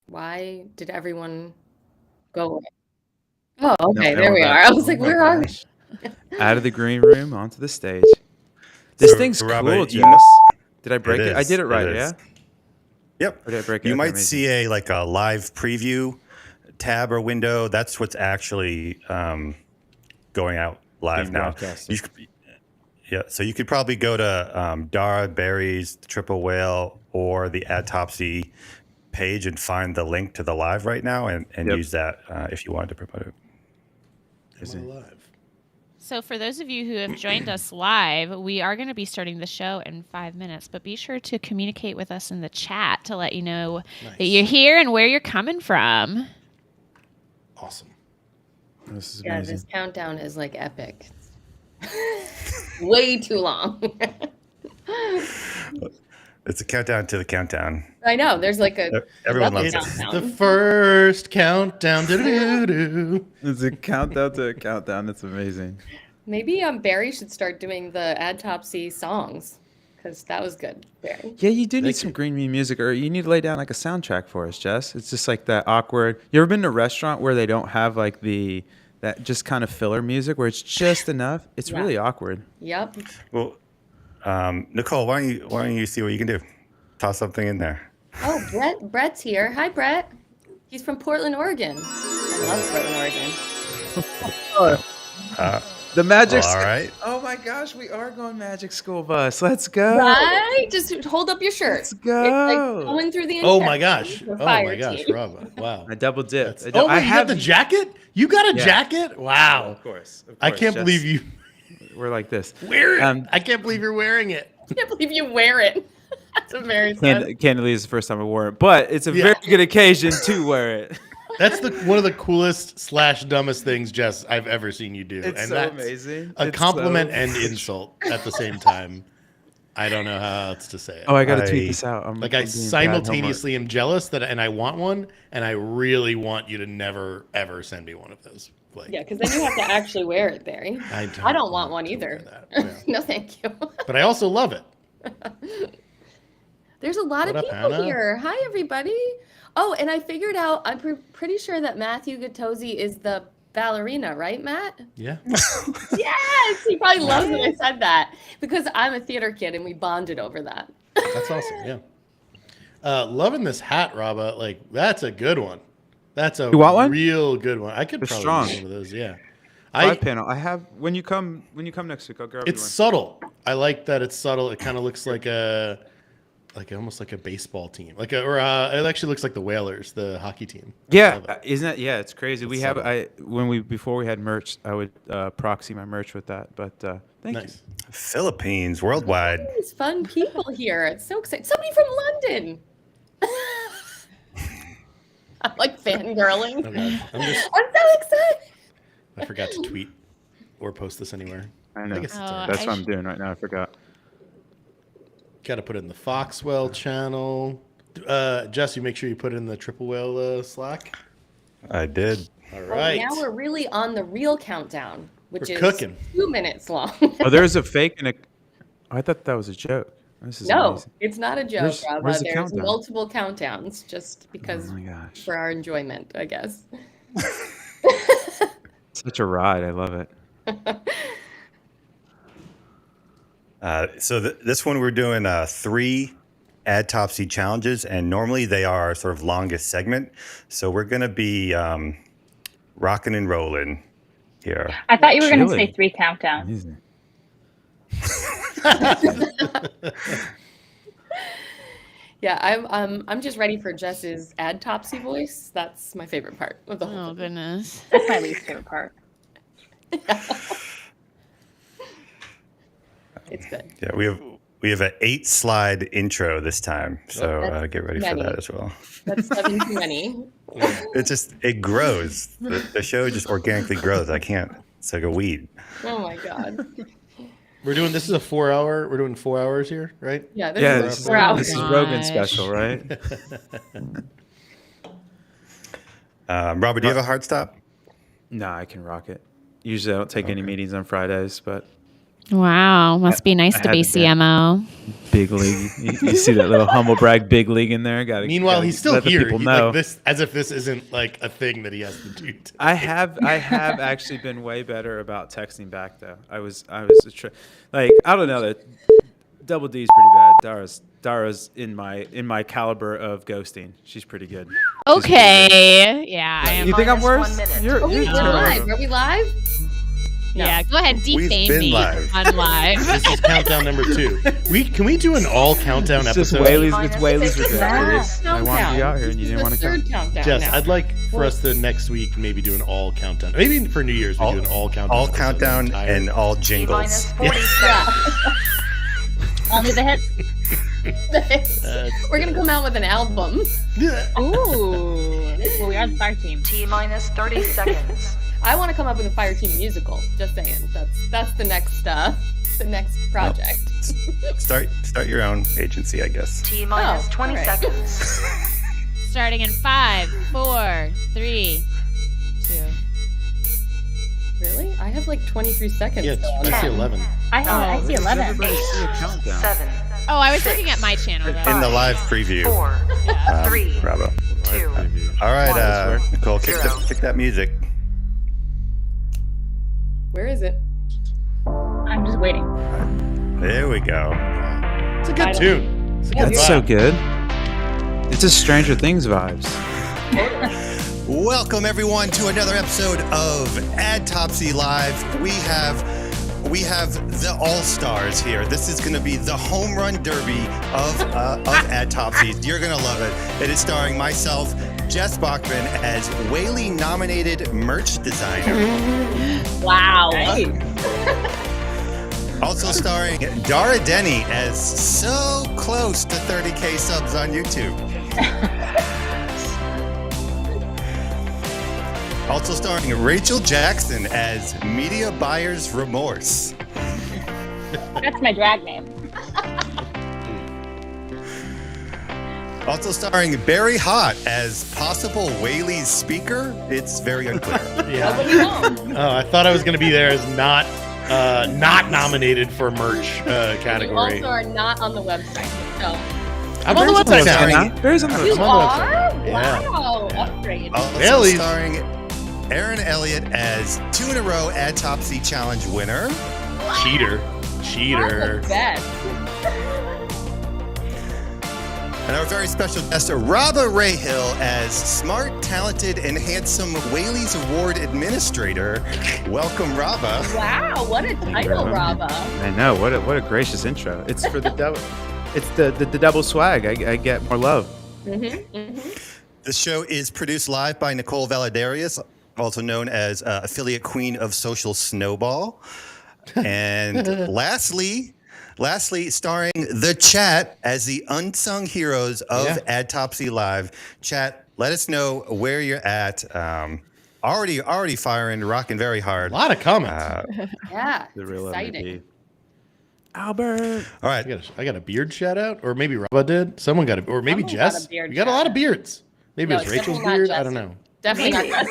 Why did everyone go away? Oh, No, okay, and there we're we are. back. I was like, where are we? Out of the green room onto the stage. This thing's Rabah, cool, you- Jess. Did I break it? I did it right, is. yeah? Yep. Or did I break it? You Okay, might amazing. see a live preview tab or window. That's what's actually going out live Being now. broadcasted. Yeah, so you could probably go to Dara Barry's TripleWhale or the Adtopsy page and find the link to the live right now and Yep. use that if you wanted to promote it. Live. So for those of you who have joined us live, we are going to be starting the show in 5 minutes, but be sure to communicate with us in the chat to let you know that you're here and where you're coming from. Awesome. This is Yeah, amazing. this countdown is like epic. Way too long. It's a countdown to the countdown. I know. There's like a Everyone double loves it. It's countdown. the first countdown. Do-do-do-do. It's a countdown to a countdown. That's amazing. Maybe Barry should start doing the Adtopsy songs because that was good, Barry. Yeah, you do need Thank some you. green bean music, or you need to lay down like a soundtrack for us, Jess. It's just like that awkward. You ever been to a restaurant where they don't have like that just kind of filler music where it's just enough? It's Yeah. really awkward. Yep. Well, Nicole, why don't you see what you can do? Toss something in there. Oh, Brett's here. Hi, Brett. He's from Portland, Oregon. I love Portland, Oregon. The magic. Well, all right. Oh my gosh, we are going magic school bus. Let's go. Right? Just hold up your shirt. Let's It's go. like going through the Oh my intestines gosh. for Oh fire my gosh, team. Rabah. Wow. I double dipped. Oh, wait, I you have the jacket? You got a Yeah. jacket? Wow. Of course. I can't Jess. believe you We're like this. wear it. Um, I can't believe you're wearing it. I can't believe you wear it. That's what Mary said. Candidly, it's the first time I wore it, but it's a Yeah. very good occasion to wear it. That's one of the coolest / dumbest things, Jess, I've ever seen you do. It's and so that's amazing. a It's compliment so- and insult at the same time. I don't know how else to say it. Oh, I got to I- tweet this out. I'm Like I'm I being bad simultaneously am jealous and I want one, and I really want you to never ever send me one of those. Like, Yeah, because then you have to actually wear it, Barry. I don't want one to wear either. that. Yeah. No, thank you. But I also love it. There's a lot What of up, people Hannah? here. Hi, everybody. Oh, and I figured out, I'm pretty sure that Matthew Gattosi is the ballerina, right, Matt? Yeah. Yes! He probably loves that I said that because I'm a theater kid and we bonded over that. That's awesome. Yeah. Loving this hat, Rabah. Like, that's a good one. That's a You want one? real good one. I could They're probably strong. use one of those. Yeah. Five panel. I have when you come next week. I'll grab you It's one. subtle. I like that it's subtle. It kind of looks like almost like a baseball team. It actually looks like the Whalers, the hockey team. I Yeah, love it. isn't it? Yeah, it's crazy. It's We have subtle. before we had merch, I would proxy my merch with that. But thank you. Nice. Philippines, worldwide. There's fun people here. It's so exciting. Somebody from London. I'm like fangirling. Oh, God. I'm so excited. I forgot to tweet or post this anywhere. I know. guess it's Oh, That's I what I'm doing right now. I forgot. Got to put it in the Foxwell channel. Jess, you make sure you put it in the TripleWhale Slack. I did. All Well, right. now we're really on the real countdown, which We're is cooking. 2 minutes long. Oh, there's a fake and a. I thought that was a joke. This is No, amazing. it's not a joke, Where's- Rabah. where's the There's countdown? multiple countdowns just because Oh my gosh, for our enjoyment, I guess. such a ride! I love it. So this one we're doing 3 Adtopsy challenges, and normally they are sort of longest segment. So we're going to be rocking and rolling here. I thought you were going to Chili. say 3 countdowns. Amazing. Yeah, I'm just ready for Jess's Adtopsy voice. That's my favorite part of the whole Oh, thing. goodness. That's my least favorite part. It's good. Yeah, we have an 8-slide intro this time, so That's get ready many. for that as well. That's 7 too many. It grows. The show just organically grows. It's like a weed. Oh my god. This is a 4-hour. We're doing 4 hours here, right? Yeah, Yeah, this is this is, we're out. this is Gosh. Rogan special, right? Robert, do you have a hard stop? No, I can rock it. Usually, I don't take any meetings on Fridays, but Wow. Must be nice I to be had to do it. CMO. Big league. You see that little humble brag big league in there? Meanwhile, he's still let the here. people He, know. like this, as if this isn't like a thing that he has to do. I have actually been way better about texting back though. I don't know, that Double D's pretty bad. Dara's in my caliber of ghosting. She's pretty good. Okay. Yeah, I am. You think I'm worse? You're We're live. terrible. Are we live? No. Yeah, go ahead, We've defame been me live. on live. This is countdown number 2. Can we do an all countdown It's just episode? Whaley's regret. I wanted to be out here and you didn't want to come. Third countdown. Jess, now. I'd like for us to next week maybe do an all countdown. Maybe for New Year's we do an all countdown. All episode, countdown the entire- and all jingles. 40 seconds. Only the hits. We're gonna come out with an album. Ooh. Well, we are the fire team. T-minus 30 seconds. I want to come up with a Fire Team musical. Just saying. That's the next project. Start your own agency, I guess. T-minus Oh, 20 all right. seconds. Starting in 5, 4, 3, 2. Really? I have like 23 seconds. Yeah, still on I see that. 11. I see 11. Everybody see a countdown. 7, Oh, I was looking at my channel though. In the live preview. 4, 3, Bravo. 2. All right, Wow. Nicole, kick that music. Where is it? I'm just waiting. There we go. It's a good tune. It's a good That's so vibe. good. It's a Stranger Things vibes. Welcome everyone to another episode of Adtopsy Live. We have the all-stars here. This is going to be the home run derby of Adtopsy. You're going to love it. It is starring myself, Jess Bachman, as Whaley nominated merch designer. Wow. Also starring Dara Denny as so close to 30K subs on YouTube. Also starring Rachel Jackson as Media Buyer's Remorse. That's my drag name. Also starring Barry Hott as possible Whaley's speaker. It's very unclear. Yeah. Nobody knows. Oh, I thought I was going to be there as not nominated for merch You category. also are not on the website. So I'm on the website now. Starring- Barry's on the you I'm on the are? website. Yeah. Wow. Upgrade. Also Whaley's. starring Aaron Elliott as 2 in a row Adtopsy Challenge winner. Cheater. That's the best. And our very special guest, Rabah Rahil, as smart, talented, and handsome Whaley's Award administrator. Welcome, Rabah. Wow, what a title, Rabah. I know. What a gracious intro. It's for the double. It's the double swag. I get more love. The show is produced live by Nicole Valadarius, also known as affiliate queen of Social Snowball. And lastly, starring the chat as the unsung heroes of Adtopsy Live. Chat, let us know where you're at. Already firing, rocking very hard. A lot of comments. Yeah. The real exciting. MVP. Albert. All right. I got a beard shout out, or maybe Rabah did. Someone got or maybe Someone got Jess. a beard We got a lot shout of beards. Maybe No, it was it's Rachel's definitely not beard. I Jess. don't know. Definitely not.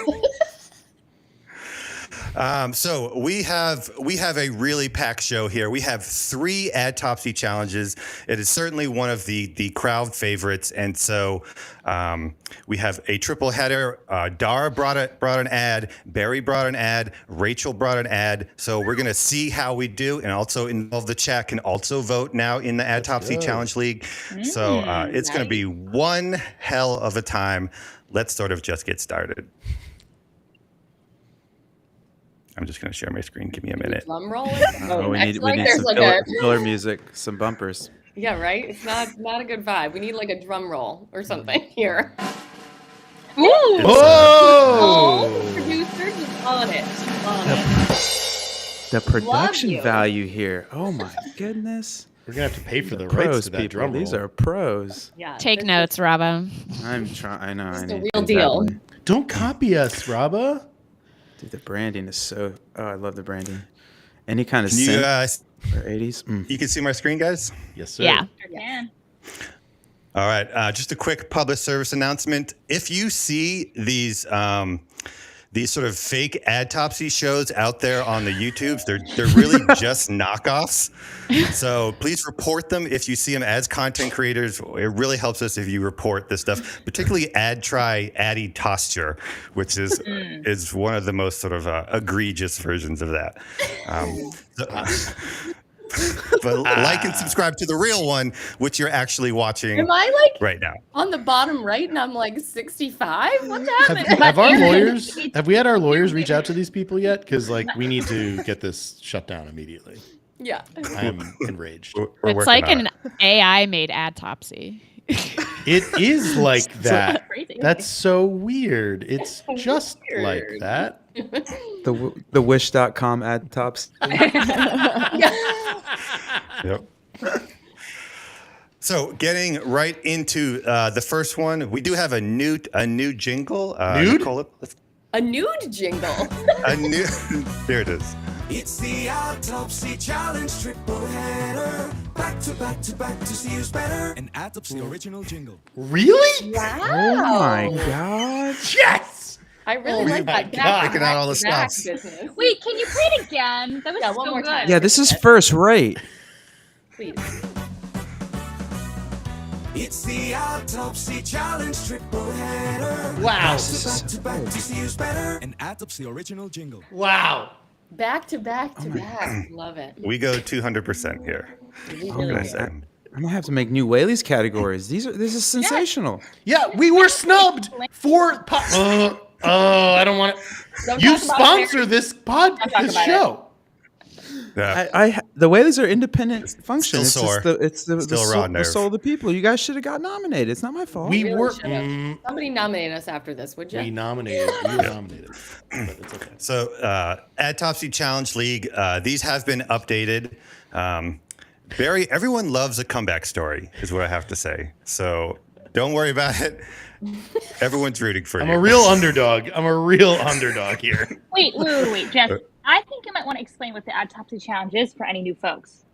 So we have a really packed show here. We have 3 Adtopsy challenges. It is certainly one of the crowd favorites, and so we have a triple header. Dara brought an ad. Barry brought an ad. Rachel brought an ad. So we're gonna see how we do, and also involve the chat can also vote now in the Adtopsy Challenge League. So it's gonna be one hell of a time. Let's sort of just get started. I'm just going to share my screen. Give me a minute. Drum roll. Oh, we need there's some like filler music, some bumpers. Yeah, right. It's not a good vibe. We need like a drum roll or something here. Ooh. Oh, Oh! producer, just on it. She's on it. The production you. value here. Oh my goodness. We're gonna have to pay for the rights Pros, to that people. drum roll. These are pros. Yeah. Take this notes, Rabah. I'm trying. I know. I This is the need real deal. Don't copy us, Rabah. Dude, the branding is so. Oh, I love the branding. Any kind of Can you, synth or 80s. you can see my screen, guys? Yes, sir. Yeah. Sure can. All right. Just a quick public service announcement. If you see these these sort of fake Adtopsy shows out there on the YouTubes, they're really just knockoffs. So please report them if you see them as content creators. It really helps us if you report this stuff, particularly Adtopsy, which is one of the most sort of egregious versions of that. But like and subscribe to the real one, which you're actually watching Am I like right now. on the bottom right and I'm like 65? What's happening? Have we had our lawyers reach out to these people yet? Because like we need to get this shut down immediately. Yeah. I am enraged. We're It's like working on an AI made Adtopsy. It is like that. Crazy. That's so weird. It's just like that. The wish.com Adtopsy. Yep. So getting right into the first one, we do have a new jingle. Nude? Nicole, A nude jingle. a new. There it is. It's the Adtopsy Challenge triple header. Back to back to back to see who's better. An Adtopsy original jingle. Really? Wow. Oh my god. Yes. I really Oh like my that. God. Picking out all the back stops. business. Wait, can you play it again? That was Yeah, so one more good. time. Yeah, this is first rate. Please. It's the Adtopsy Challenge triple header. Wow. Back to back to see who's better. An Adtopsy original jingle. Wow. Back to back to back. Love it. We go 200% here. We I'm really gonna do. say. I'm gonna have to make new Whaley's categories. This is sensational. Yeah, we were snubbed for. I don't want to. Don't You talk about sponsor this talk this about show. Yeah. The Whaley's are independent function. Still It's sore. just it's the Still soul, raw the nerve. soul of the people. You guys should have got nominated. It's not my fault. We Really were. should've. Somebody nominate us after this, would you? We nominated. We were nominated. But it's okay. So Adtopsy Challenge League, these have been updated. Barry, everyone loves a comeback story, is what I have to say. So don't worry about it. Everyone's rooting for I'm you. a real underdog. I'm a real underdog here. Wait, Jeff. I think you might want to explain what the Adtopsy Challenge is for any new folks.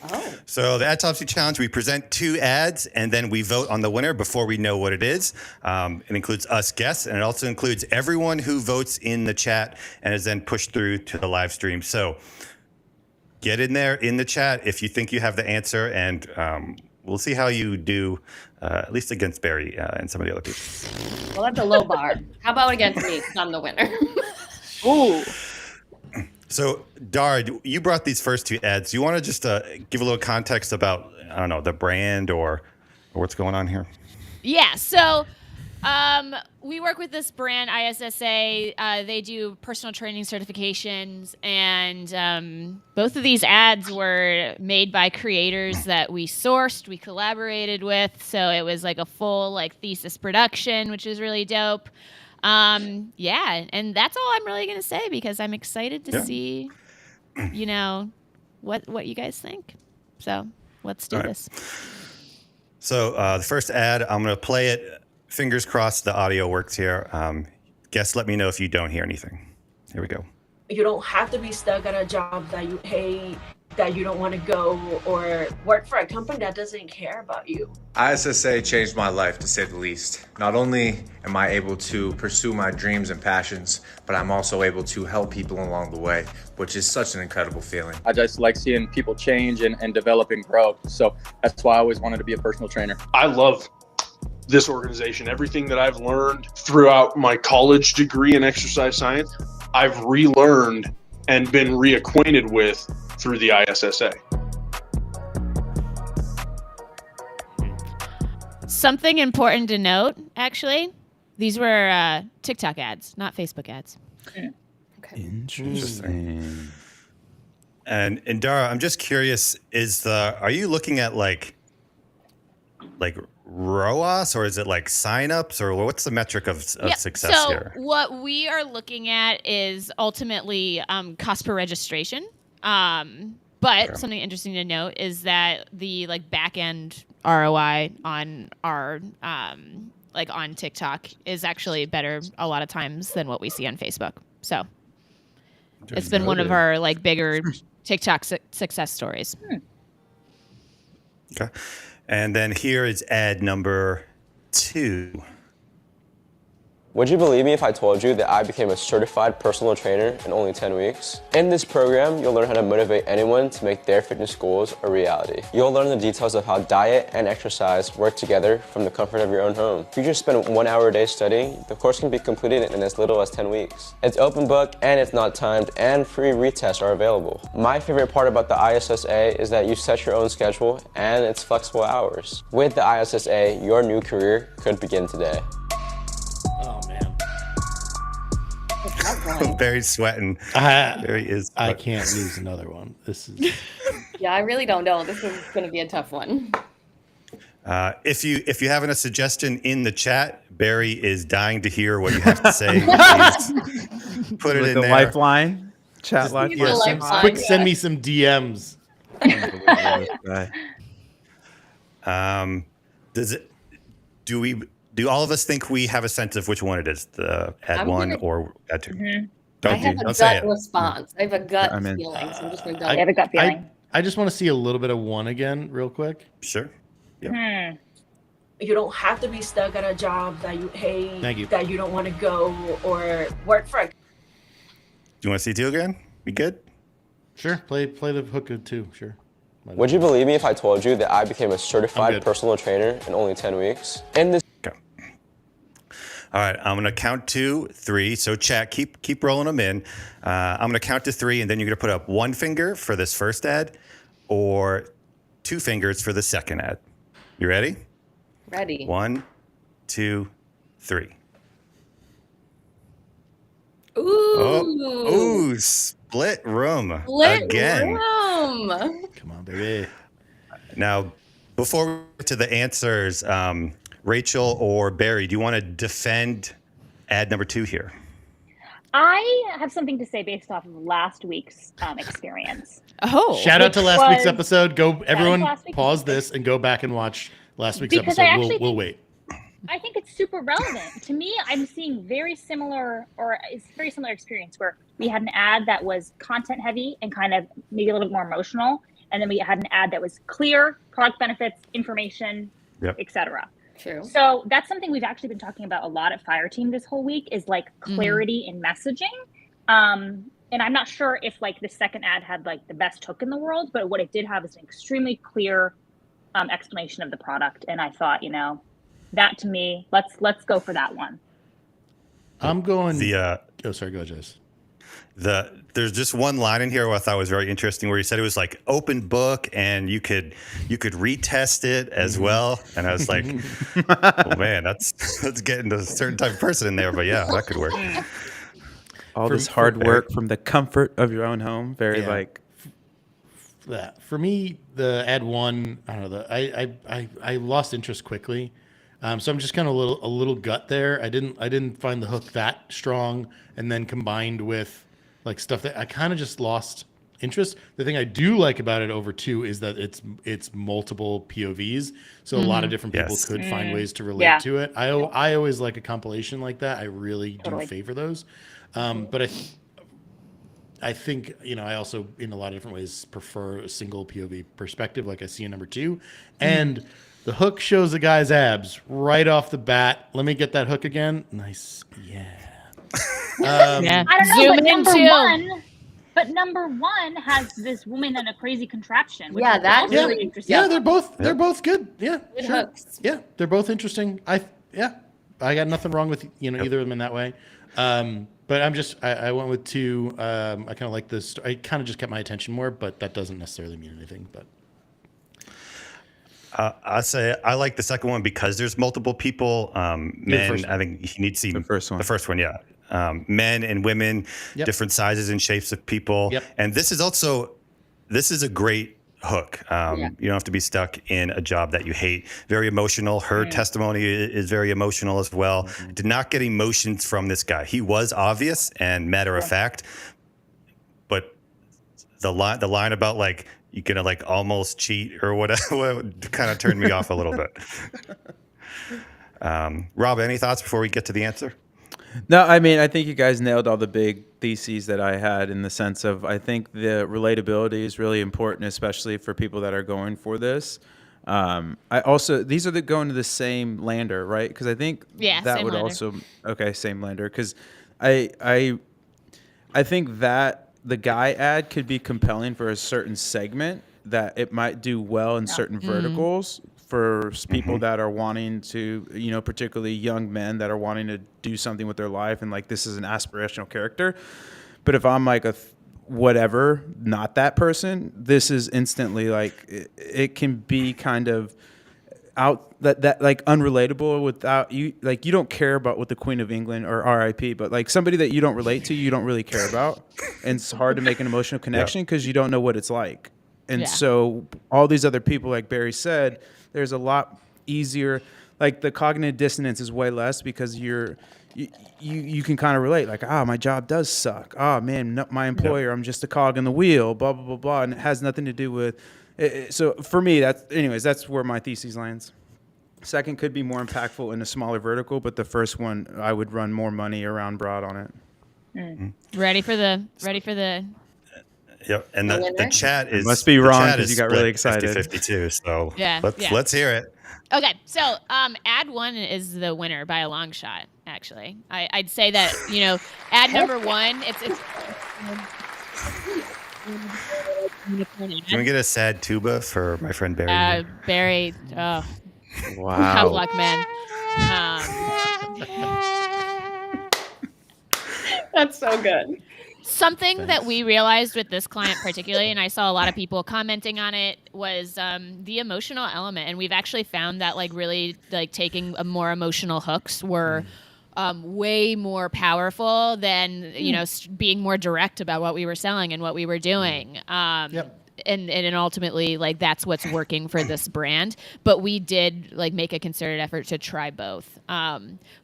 Oh. So the Adtopsy Challenge, we present 2 ads and then we vote on the winner before we know what it is. It includes us guests, and it also includes everyone who votes in the chat and is then pushed through to the live stream. So get in there in the chat if you think you have the answer, and we'll see how you do, at least against Barry and some of the other people. Well, that's a low bar. How about against me? 'Cause I'm the winner. Ooh. So, Dara, you brought these first 2 ads. Do you want to just give a little context about, I don't know, the brand or what's going on here? Yeah, so we work with this brand, ISSA. They do personal training certifications, and both of these ads were made by creators that we sourced, we collaborated with. So it was like a full thesis production, which is really dope. Yeah, and that's all I'm really gonna say because I'm excited to see, what you guys think. So let's do this. So the first ad, I'm going to play it. Fingers crossed the audio works here. Guests, let me know if you don't hear anything. Here we go. You don't have to be stuck at a job that you hate, that you don't want to go, or work for a company that doesn't care about you. ISSA changed my life, to say the least. Not only am I able to pursue my dreams and passions, but I'm also able to help people along the way, which is such an incredible feeling. I just like seeing people change and develop and grow. So that's why I always wanted to be a personal trainer. I love this organization. Everything that I've learned throughout my college degree in exercise science, I've relearned and been reacquainted with through the ISSA. Something important to note, actually, these were TikTok ads, not Facebook ads. Okay. Interesting. And Dara, I'm just curious, are you looking at like ROAS, or is it like signups, or what's the metric of success here? So what we are looking at is ultimately cost per registration. But something interesting to note is that the back end ROI on our on TikTok is actually better a lot of times than what we see on Facebook. So it's been one of our bigger TikTok success stories. Okay. And then here is ad number 2. Would you believe me if I told you that I became a certified personal trainer in only 10 weeks? In this program, you'll learn how to motivate anyone to make their fitness goals a reality. You'll learn the details of how diet and exercise work together from the comfort of your own home. If you just spend 1 hour a day studying, the course can be completed in as little as 10 weeks. It's open book and it's not timed, and free retests are available. My favorite part about the ISSA is that you set your own schedule and it's flexible hours. With the ISSA, your new career could begin today. Oh man, Barry's sweating. Barry is. I can't lose another one. This is. Yeah, I really don't know. This is going to be a tough one. If you have a suggestion in the chat, Barry is dying to hear what you have to say. Please put it With in the there. lifeline, chat lifeline. Quick, send me some DMs. Do all of us think we have a sense of which one it is? The ad one or ad two? I have a gut response. I have a gut feeling. So I'm just going to go. I have a gut feeling. I just want to see a little bit of one again, real quick. Sure. You don't have to be stuck at a job that you hate, Thank you. that you don't want to go or work for. Do you want to see two again? We good? Sure. Play the hook too. Sure. Would you believe me if I told you that I became a certified personal trainer in only 10 weeks? In this All right, I'm gonna count to 3. So chat, keep rolling them in. I'm gonna count to 3, and then you're gonna put up 1 finger for this first ad, or 2 fingers for the second ad. You ready? Ready. 1, 2, 3. Ooh. Split room Split again. room. Come on, baby. Now, before we get to the answers, Rachel or Barry, do you want to defend ad number 2 here? I have something to say based off of last week's experience. Shout out to last week's episode. Go, everyone, last week's pause this and go back and watch last week's Because episode. We'll wait. I think it's super relevant. To me, I'm seeing it's very similar experience where we had an ad that was content heavy and kind of maybe a little bit more emotional. And then we had an ad that was clear, product benefits, information, etc. True. So that's something we've actually been talking about a lot at Fireteam this whole week is like clarity in messaging. And I'm not sure if like the second ad had like the best hook in the world, but what it did have is an extremely clear explanation of the product. And I thought, that to me, let's go for that one. I'm going. Sorry, go ahead, Jace. There's just one line in here where I thought was very interesting, where he said it was like open book and you could retest it as well. And I was like, oh man, that's getting a certain type of person in there. But yeah, that could work. All this hard work from the comfort of your own home. Very that. For me, the ad one, I don't know. I lost interest quickly. So I'm just kind of a little gut there. I didn't find the hook that strong, and then combined with like stuff that I kind of just lost interest. The thing I do like about it over 2 is that it's multiple POVs, so a lot of different people could find ways to relate to it. I always like a compilation like that. I really do favor those. But I think I also in a lot of different ways prefer a single POV perspective, like I see in number 2, and. The hook shows the guy's abs right off the bat. Let me get that hook again. Nice. Yeah. I don't know, but number one has this woman and a crazy contraption. Which that's really interesting. Yeah, they're both good. Yeah, good sure. hooks. Yeah, they're both interesting. I got nothing wrong with either of them in that way. But I went with 2. I kind of like this. I kind of just kept my attention more, but that doesn't necessarily mean anything. But. I say I like the second one because there's multiple people. Men, I think you need to see the first one. The first one, yeah. Men and women, different sizes and shapes of people. And this is a great hook. You don't have to be stuck in a job that you hate. Very emotional. Her testimony is very emotional as well. Did not get emotions from this guy. He was obvious and matter of fact, but the line about like, you gonna like almost cheat or whatever kind of turned me off a little bit. Rob, any thoughts before we get to the answer? No, I mean, I think you guys nailed all the big theses that I had in the sense of I think the relatability is really important, especially for people that are going for this. I also these are going to the same lander, right? Because I think that same would lander. also same lander. Because I think that the guy ad could be compelling for a certain segment that it might do well in certain verticals for people that are wanting to, particularly young men that are wanting to do something with their life and like this is an aspirational character. But if I'm like whatever, not that person, this is instantly like it can be kind of out that like unrelatable without you, like you don't care about what the Queen of England or RIP, but like somebody that you don't relate to, you don't really care about, and it's hard to make an emotional connection because you don't know what it's like. And so all these other people, like Barry said, there's a lot easier, like the cognitive dissonance is way less because you can kind of relate, like, my job does suck. Man, no, my employer, I'm just a cog in the wheel, blah, blah, blah, blah. And it has nothing to do with it. So for me, that's where my thesis lands. Second could be more impactful in a smaller vertical, but the first one, I would run more money around broad on it. Ready for the Yep, and the chat is must be wrong because you got really excited. 50-52, so Yeah, let's hear it. Okay, so ad 1 is the winner by a long shot. Actually, I'd say that ad number 1. It's Can we get a sad tuba for my friend Barry? Barry. Oh, wow, tough luck, man. That's so good. Something that we realized with this client particularly, and I saw a lot of people commenting on it, was the emotional element. And we've actually found that really taking a more emotional hooks were way more powerful than being more direct about what we were selling and what we were doing. And ultimately, that's what's working for this brand. But we did make a concerted effort to try both.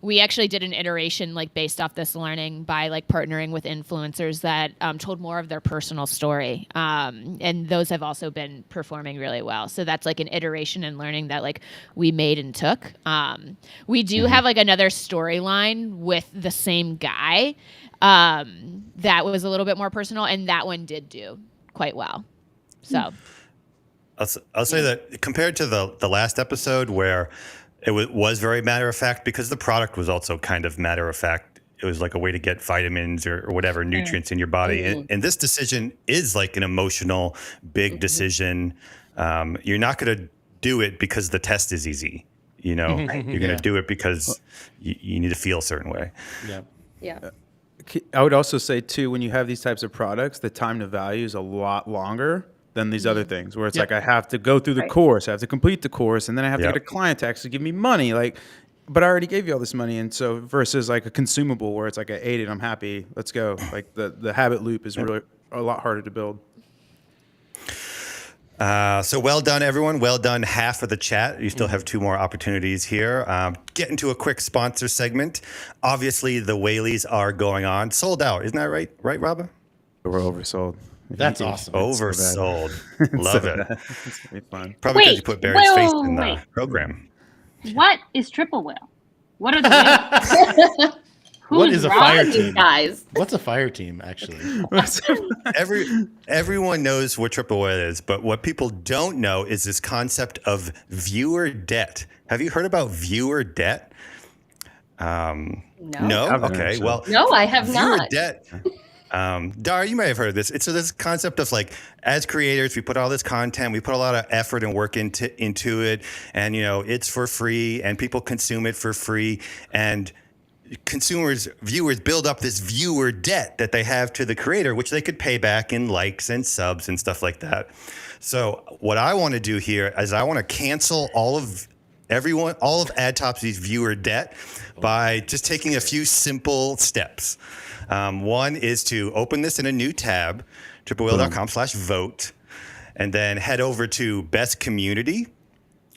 We actually did an iteration based off this learning by partnering with influencers that told more of their personal story. And those have also been performing really well. So that's an iteration and learning that we made and took. We do have another storyline with the same guy that was a little bit more personal, and that one did do quite well. So I'll say that compared to the last episode where it was very matter of fact, because the product was also kind of matter of fact. It was a way to get vitamins or whatever nutrients in your body. And this decision is an emotional, big decision. You're not going to do it because the test is easy. You're going to do it because you need to feel a certain way. Yeah. I would also say too, when you have these types of products, the time to value is a lot longer than these other things where it's I have to go through the course, I have to complete the course, and then I have to get a client to actually give me money. But I already gave you all this money. And so versus a consumable where it's I ate it, I'm happy, let's go. The habit loop is really a lot harder to build. So well done, everyone. Well done, half of the chat. You still have 2 more opportunities here. Get into a quick sponsor segment. Obviously, the Whaleys are going on. Sold out. Isn't that right? Right, Rabah? We're oversold. That's awesome. Oversold. Love it. It's going to be fun. Probably because you put Barry's face in the program. What is TripleWhale? What are the What is a fire team? Guys? What's a fire team, actually? Everyone knows what TripleWhale is, but what people don't know is this concept of viewer debt. Have you heard about viewer debt? No? Okay. Well, no, I have viewer not. Debt. Dara, you may have heard of this. So this concept of as creators, we put all this content, we put a lot of effort and work into it, and it's for free, and people consume it for free, and viewers build up this viewer debt that they have to the creator, which they could pay back in likes and subs and stuff like that. So what I want to do here is I want to cancel all of Adtopsy's viewer debt by just taking a few simple steps. One is to open this in a new tab, TripleWhale.com/vote, and then head over to Best Community,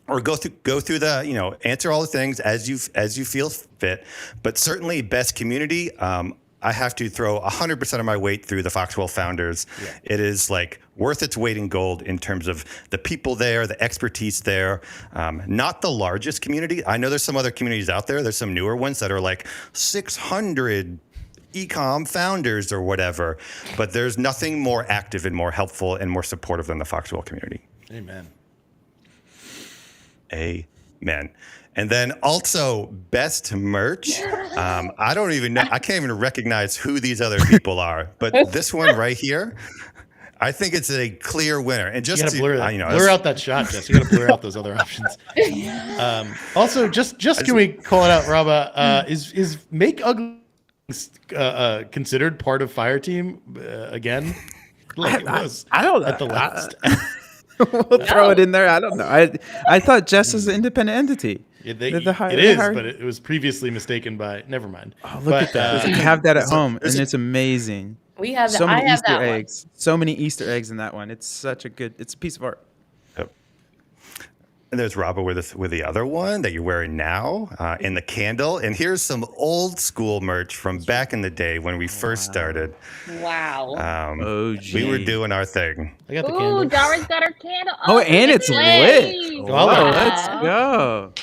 or go through the, answer all the things as you feel fit. But certainly Best Community, I have to throw 100% of my weight through the Foxwell founders. Yeah. It is worth its weight in gold in terms of the people there, the expertise there. Not the largest community. I know there's some other communities out there. There's some newer ones that are 600 e-com founders or whatever, but there's nothing more active and more helpful and more supportive than the Foxwell community. Amen. Amen. And then also best merch. I don't even know. I can't even recognize who these other people are. But this one right here, I think it's a clear winner. And just You gotta to, blur that. you know, Blur out that shot, Jess. You gotta blur out those other options. Also, just can we call it out, Rabah? Is Make Ugly considered part of Fireteam again? Like it was I don't know. at the last. We'll throw it in there. I don't know. I thought Jess was an independent entity. It is, but it was previously mistaken by. Never mind. Oh, look at that! I have that at home, and it's amazing. We have so that. many I have Easter that eggs. So many Easter eggs in that one. It's such a good. It's a piece of art. Yep. And there's Rabah with the other one that you're wearing now in the candle. And here's some old school merch from back in the day when we first started. Wow. We were doing our thing. I got the Ooh, candle. Dara's got her candle. Oh, and it's lit. Oh, Wow, yeah. let's go.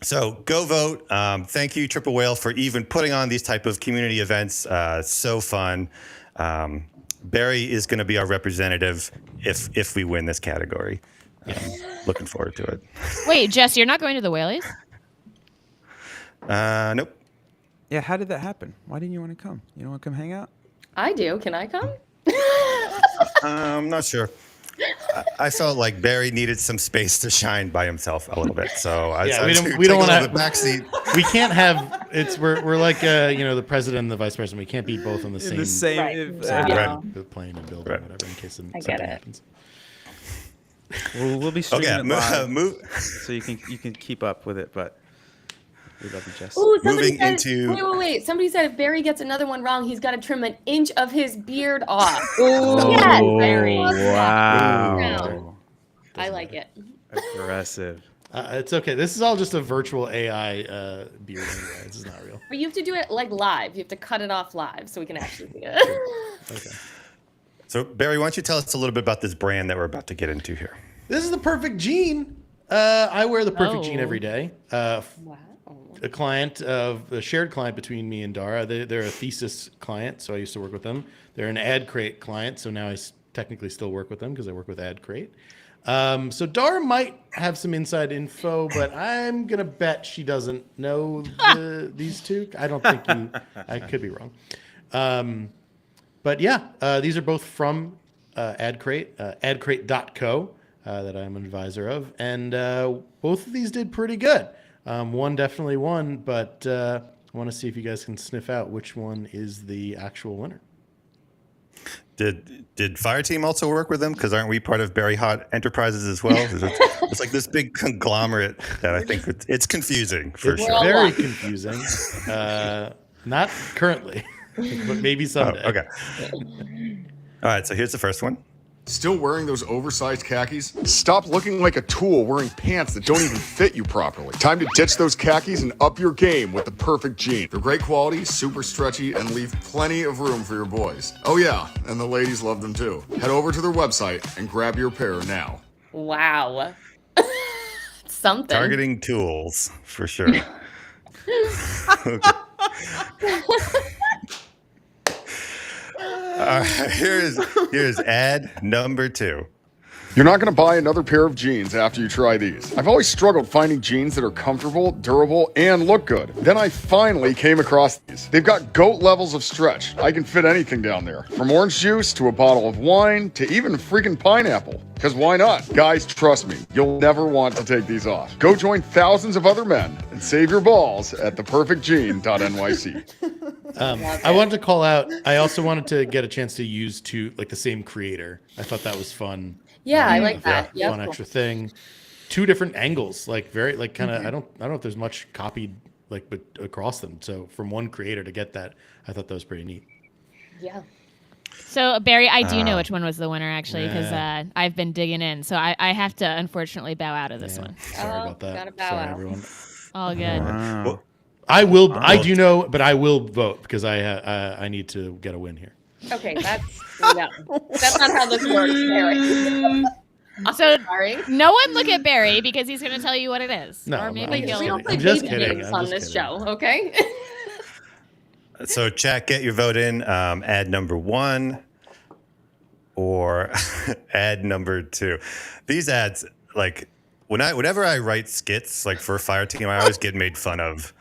So go vote. Thank you, TripleWhale, for even putting on these type of community events. So fun. Barry is going to be our representative if we win this category. Looking forward to it. Wait, Jess, you're not going to the Whaleys? Nope. Yeah, how did that happen? Why didn't you want to come? You don't want to come hang out? I do. Can I come? I'm not sure. I felt like Barry needed some space to shine by himself a little bit, so I we don't want to the backseat. We can't have it's we're like the president and the vice president. We can't be both on the same plane and building whatever in case something happens. We'll be streaming it live, move. So you can keep up with it, but we love you, Jess. Ooh, wait. Somebody said if Barry gets another one wrong, he's got to trim an inch of his beard off. Oh, yes, Barry. Wow. I like it. Aggressive. It's okay. This is all just a virtual AI beard anyway. This is not real. But you have to do it like live. You have to cut it off live so we can actually see it. Okay. So Barry, why don't you tell us a little bit about this brand that we're about to get into here? This is the Perfect Jean. I wear the Perfect Jean every day. Wow. A shared client between me and Dara. They're a thesis client, so I used to work with them. They're an AdCrate client, so now I technically still work with them because I work with AdCrate. So Dara might have some inside info, but I'm gonna bet she doesn't know these two. I don't think I could be wrong. But yeah, these are both from AdCrate, adcrate.co, that I'm an advisor of, and both of these did pretty good. One definitely won, but I want to see if you guys can sniff out which one is the actual winner. Did Fireteam also work with them? Because aren't we part of Barry Hot Enterprises as well? It's like this big conglomerate that I think it's confusing for sure. Very confusing. Not currently, but maybe someday. Oh, okay. All right, so here's the first one. Still wearing those oversized khakis? Stop looking like a tool wearing pants that don't even fit you properly. Time to ditch those khakis and up your game with the Perfect Jean. They're great quality, super stretchy, and leave plenty of room for your boys. Oh yeah, and the ladies love them too. Head over to their website and grab your pair now. Wow. Something. Targeting tools, for sure. Here's ad number 2. You're not going to buy another pair of jeans after you try these. I've always struggled finding jeans that are comfortable, durable, and look good. Then I finally came across these. They've got GOAT levels of stretch. I can fit anything down there. From orange juice to a bottle of wine to even freaking pineapple. Because why not? Guys, trust me, you'll never want to take these off. Go join thousands of other men and save your balls at theperfectjean.nyc. I wanted to call out, I also wanted to get a chance to use the same creator. I thought that was fun. Yeah, I like that. Yeah, fun extra thing. 2 different angles, very kind of. I don't know if there's much copied but across them. So from one creator to get that, I thought that was pretty neat. Yeah. So Barry, I do know which one was the winner actually because I've been digging in. So I have to unfortunately bow out of this one. Sorry about that. Gotta bow Sorry, out. everyone. All good. Wow. Well, I will. I do know, but I will vote because I need to get a win here. Okay, that's not how this works, Barry. So Sorry. no one look at Barry because he's going to tell you what it is. No, or I'm maybe just We he'll. don't play I'm just baby kidding. games I'm on just this kidding. show, okay? So chat, get your vote in. Ad number 1. or ad number 2. These ads, like whenever I write skits, like for Fire Team, I always get made fun of.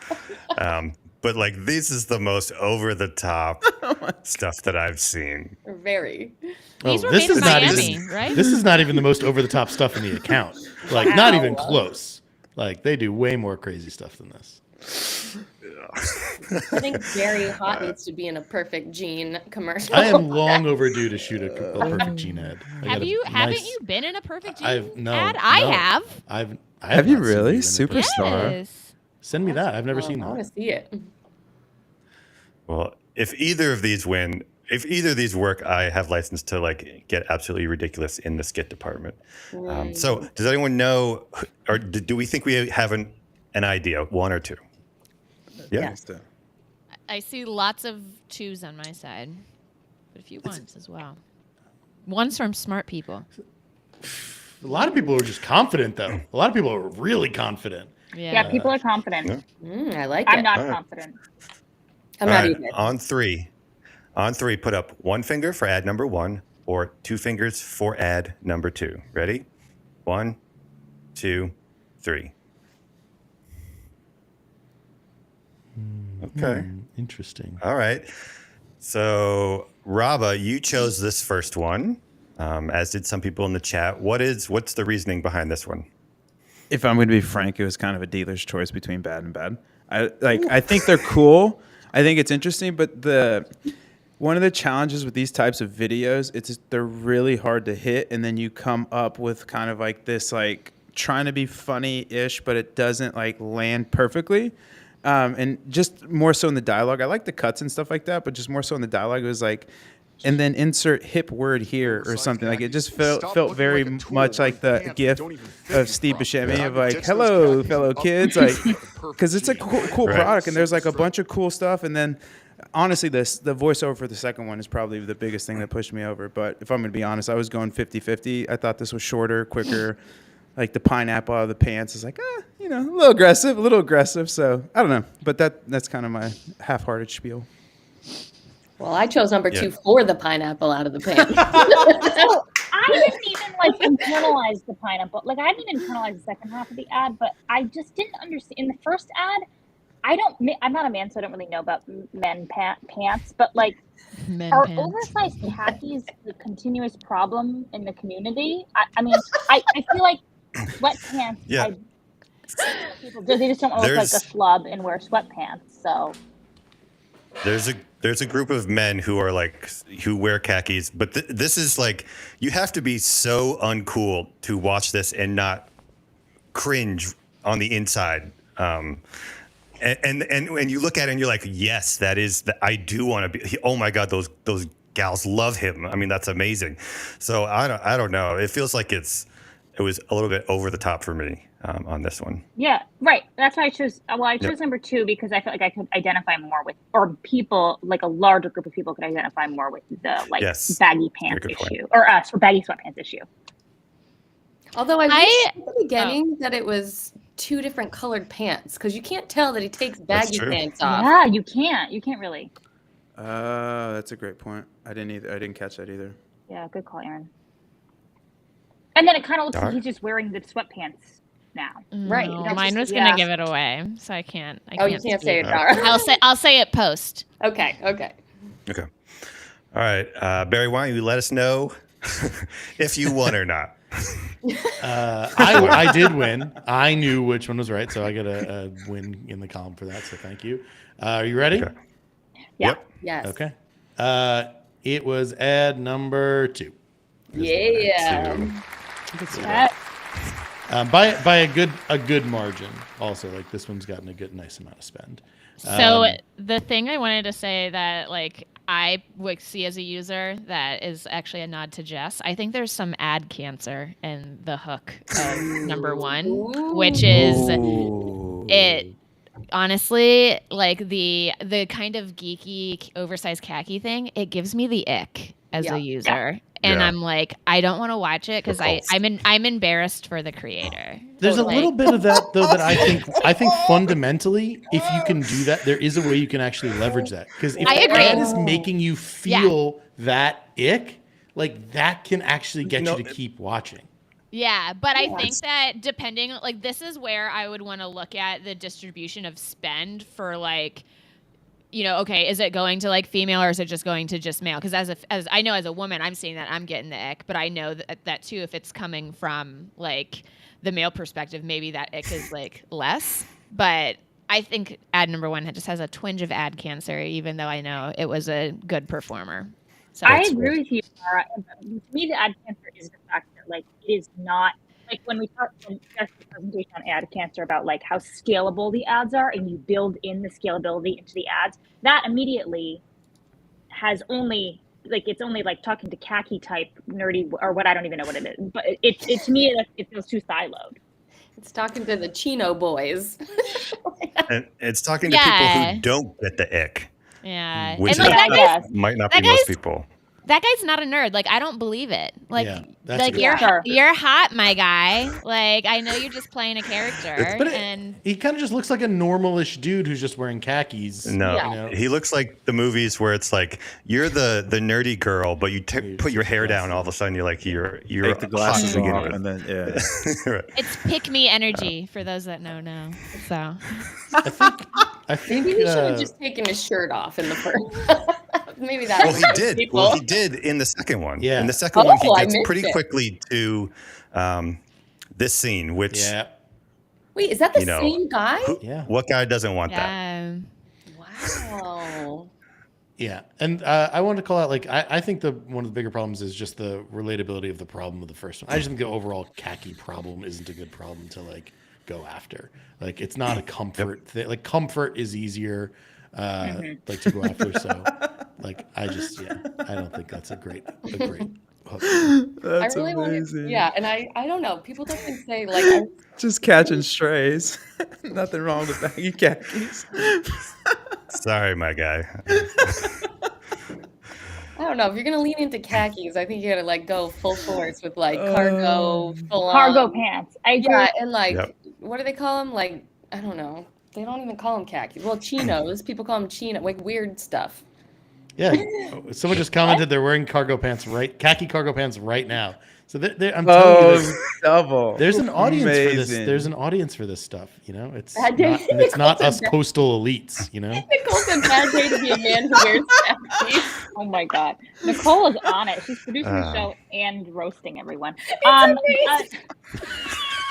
But like this is the most over the top stuff that I've seen. Very. These were this made in is not Miami, even, right? This is not even the most over the top stuff in the account. Like not even close. Like they do way more crazy stuff than this. I think Very Hot needs to be in a Perfect Jean commercial. I am long overdue to shoot a Perfect Jean ad. Haven't you been in a Perfect Jean ad? No, I have. Have you really? Superstar. Yes. Send me that. I've never seen I want that. to see it. Well, if either of these work, I have license to like get absolutely ridiculous in the skit department. So does anyone know, or do we think we have an idea, 1 or 2? Yeah. Yes. I see lots of 2s on my side, but a few 1s as well. 1s from smart people. A lot of people are just confident, though. A lot of people are really confident. Yeah, people are confident. I like it. I'm not confident. I'm not either. On three, put up 1 finger for ad number 1 or 2 fingers for ad number 2. Ready? 1, 2, 3. Okay. Interesting. All right. So, Rabah, you chose this first one, as did some people in the chat. What's the reasoning behind this one? If I'm going to be frank, it was kind of a dealer's choice between bad and bad. I think they're cool. I think it's interesting, but one of the challenges with these types of videos, they're really hard to hit, and then you come up with kind of like this, like trying to be funny-ish, but it doesn't like land perfectly. And just more so in the dialogue. I like the cuts and stuff like that, but just more so in the dialogue, it was like, and then insert hip word here or something. Like it just felt very much like the gif of Steve Buscemi of like, hello, fellow kids. Like, because it's a cool product, and there's like a bunch of cool stuff. And then honestly, the voiceover for the second one is probably the biggest thing that pushed me over. But if I'm going to be honest, I was going 50-50. I thought this was shorter, quicker. Like the pineapple out of the pants is like, a little aggressive. So I don't know, but that's kind of my half-hearted spiel. Well, I chose number 2 for the pineapple out of the pants. So I didn't even internalize the pineapple. Like I didn't internalize the second half of the ad, but I just didn't understand. In the first ad, I'm not a man, so I don't really know about men pants, but like, are oversized khakis the continuous problem in the community? I mean, I feel like sweatpants. Yeah. They just don't look like a schlub and wear sweatpants. So there's a group of men who wear khakis, but this is like, you have to be so uncool to watch this and not cringe on the inside. And when you look at it and you're like, yes, I do want to be. Oh my God, those gals love him. I mean, that's amazing. So I don't know. It feels like it was a little bit over the top for me on this one. Yeah, right. That's why I chose. Well, I chose number 2 because I felt like I could identify more with, or people, like a larger group of people could identify more with the baggy pants issue, or baggy sweatpants issue. Although I wish at the beginning that it was 2 different colored pants, because you can't tell that he takes baggy pants off. Yeah, you can't. You can't really. That's a great point. I didn't catch that either. Yeah, good call, Aaron. And then it kind of looks like he's just wearing the sweatpants now. Right. No, mine was going to give it away, so I can't. You can't say it, Dara. I'll say it post. Okay. All right. Barry, why don't you let us know if you won or not? I did win. I knew which one was right, so I got a win in the column for that, so thank you. Are you ready? Okay. Yeah. Yep. Yes. Okay. It was ad number 2. Yeah. By a good margin. Also, like this one's gotten a nice amount of spend. So the thing I wanted to say that like I would see as a user that is actually a nod to Jess. I think there's some ad cancer in the hook of number 1, which is it. Honestly, like the kind of geeky oversized khaki thing, it gives me the ick as a user. And I'm like, I don't want to watch it because I'm embarrassed for the creator. There's a little bit of that though that I think fundamentally, if you can do that, there is a way you can actually leverage that. Because if the ad is making you feel that ick, like that can actually get you to keep watching. Yeah, but I think that depending, like, this is where I would want to look at the distribution of spend for, like, you know, okay, is it going to like female or is it just going to just male? Because as I know as a woman, I'm seeing that I'm getting the ick, but I know that too, if it's coming from like the male perspective, maybe that ick is like less. But I think ad number one just has a twinge of ad cancer, even though I know it was a good performer. So I agree with you, Sarah. To me, the ad cancer is the fact that like it is not like when we talk in the presentation on ad cancer about like how scalable the ads are, and you build in the scalability into the ads. That immediately has only like it's only like talking to khaki type nerdy or what I don't even know what it is, but it to me it feels too siloed. It's talking to the Chino boys. And it's talking to people who don't get the ick. Yeah, Which and like might not be most people. That guy's not a nerd. Like, I don't believe it. Like, that's you're hot, my guy. Like, I know you're just playing a character. And he kind of just looks like a normalish dude who's just wearing khakis. No, you know? he looks like the movies where it's like you're the nerdy girl, but you put your hair down, and all of a sudden you're like you're Take the glasses hot to begin off, with. and then Right. it's pick me energy for those that know now. So I think maybe he should have just taken his shirt off in the first. Maybe that. Well, he did. People. Well, he did in the second one. Yeah. In the second one, he I gets missed pretty it. quickly to this scene, which Wait, is that the you know, same guy? what guy doesn't want that? yeah. Wow. Yeah, and I wanted to call out like I think one of the bigger problems is just the relatability of the problem of the first one. I just think the overall khaki problem isn't a good problem to like go after. Like it's not a comfort thing. Like comfort is easier like to go after. So like I don't think that's a great hook. That's I really amazing. and I don't know. People don't say like Just catching strays. Nothing wrong with baggy khakis. Sorry, my guy. I don't know. If you're gonna lean into khakis, I think you gotta like go full force with like cargo, full Cargo pants. I agree. Yeah, and like what do they call them? Like I don't know. They don't even call them khakis. Well, chinos. People call them chino. Like weird stuff. Yeah, someone just commented they're wearing khaki cargo pants right now. So I'm telling you, double. there's an audience for this. Amazing. There's an audience for this stuff. You know, it's Bad not, day. and it's not us coastal elites. You know, Nicole said bad day to be a man who wears khakis. Oh my God, Nicole is on it. She's producing the show and roasting everyone.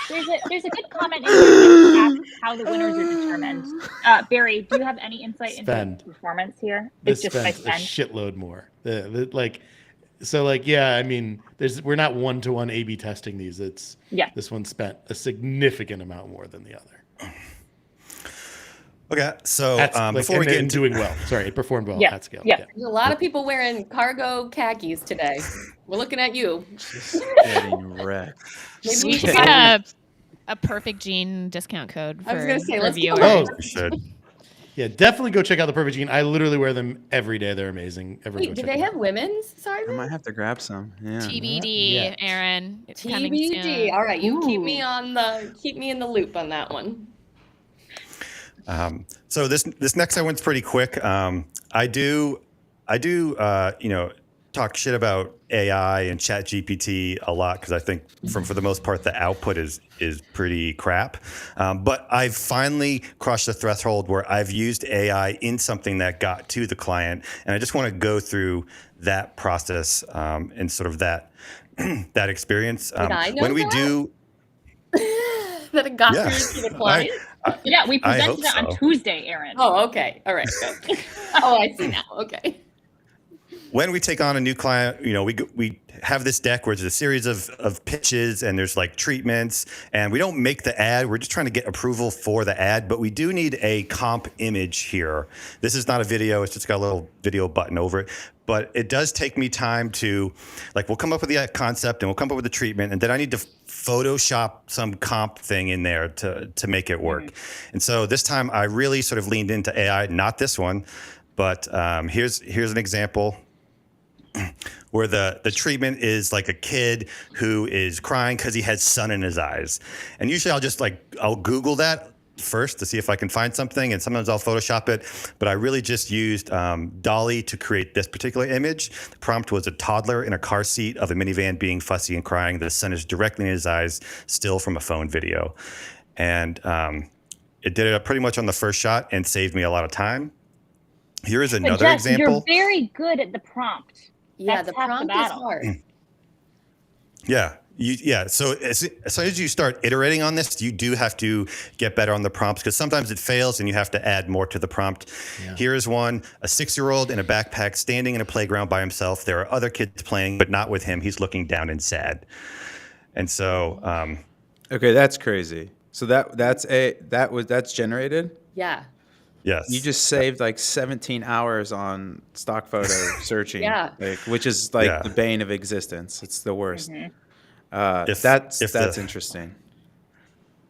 There's a good comment in here that asks how the winners are determined. Barry, do you have any insight into the performance here? It's just by spends a spend. shitload more. I mean, we're not 1-to-1 A/B testing these. This one spent a significant amount more than the other. Okay, so before we get into doing well, sorry, it performed well at scale. Yeah. There's a lot of people wearing cargo khakis today. We're looking at you. Just getting wrecked. Maybe we should get a perfect jean discount code for I was gonna say, let's viewers. Oh, we should. Yeah, definitely go check out the Perfect Jean. I literally wear them every day. They're amazing. Wait, do they have women's? Sorry, I might have to grab some. Yeah. TBD, Aaron. It's coming soon. TBD. All right, you keep me in the loop on that one. So this next one's pretty quick. I do talk shit about AI and ChatGPT a lot because I think for the most part the output is pretty crap. But I've finally crossed the threshold where I've used AI in something that got to the client, and I just want to go through that process and sort of that experience. Did I know when we that? do that it got through to the client. Yeah, we presented it on Tuesday, Aaron. Oh, okay. All right. Good. Oh, I see now. Okay. When we take on a new client, we have this deck where there's a series of pitches and there's like treatments, and we don't make the ad. We're just trying to get approval for the ad, but we do need a comp image here. This is not a video. It's just got a little video button over it, but it does take me time to, like, we'll come up with the concept and we'll come up with the treatment, and then I need to Photoshop some comp thing in there to make it work. And so this time I really sort of leaned into AI, not this one, but here's an example where the treatment is like a kid who is crying because he has sun in his eyes. And usually I'll Google that first to see if I can find something, and sometimes I'll Photoshop it, but I really just used Dolly to create this particular image. The prompt was a toddler in a car seat of a minivan being fussy and crying. The sun is directly in his eyes, still from a phone video. And it did it pretty much on the first shot and saved me a lot of time. Here is another example. You're very good at the prompt. Yeah, That's the half prompt is battle. hard. Yeah. So as soon as you start iterating on this, you do have to get better on the prompts because sometimes it fails and you have to add more to the prompt. Yeah. Here is one, a 6-year-old in a backpack standing in a playground by himself. There are other kids playing, but not with him. He's looking down and sad. And so, okay, that's crazy. So that's generated? Yeah. Yes. You just saved like 17 hours on stock photo searching. Yeah. Which is like the bane of existence. It's the worst. That's interesting.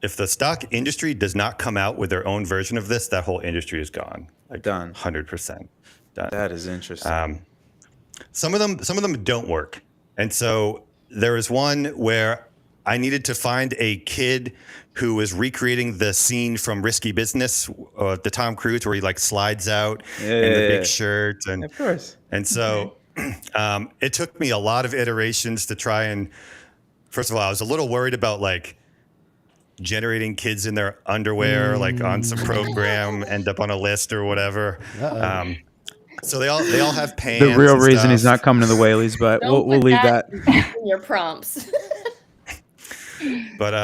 If the stock industry does not come out with their own version of this, that whole industry is gone. Like done. 100% done. That is interesting. Some of them don't work. And so there was one where I needed to find a kid who was recreating the scene from Risky Business, the Tom Cruise, where he like slides out in the big shirt. And, of course. And so it took me a lot of iterations to try and, first of all, I was a little worried about like generating kids in their underwear, like on some program, end up on a list or whatever. So they all have pants. The real reason he's not coming to the Whaleys, but we'll leave that in your prompts. But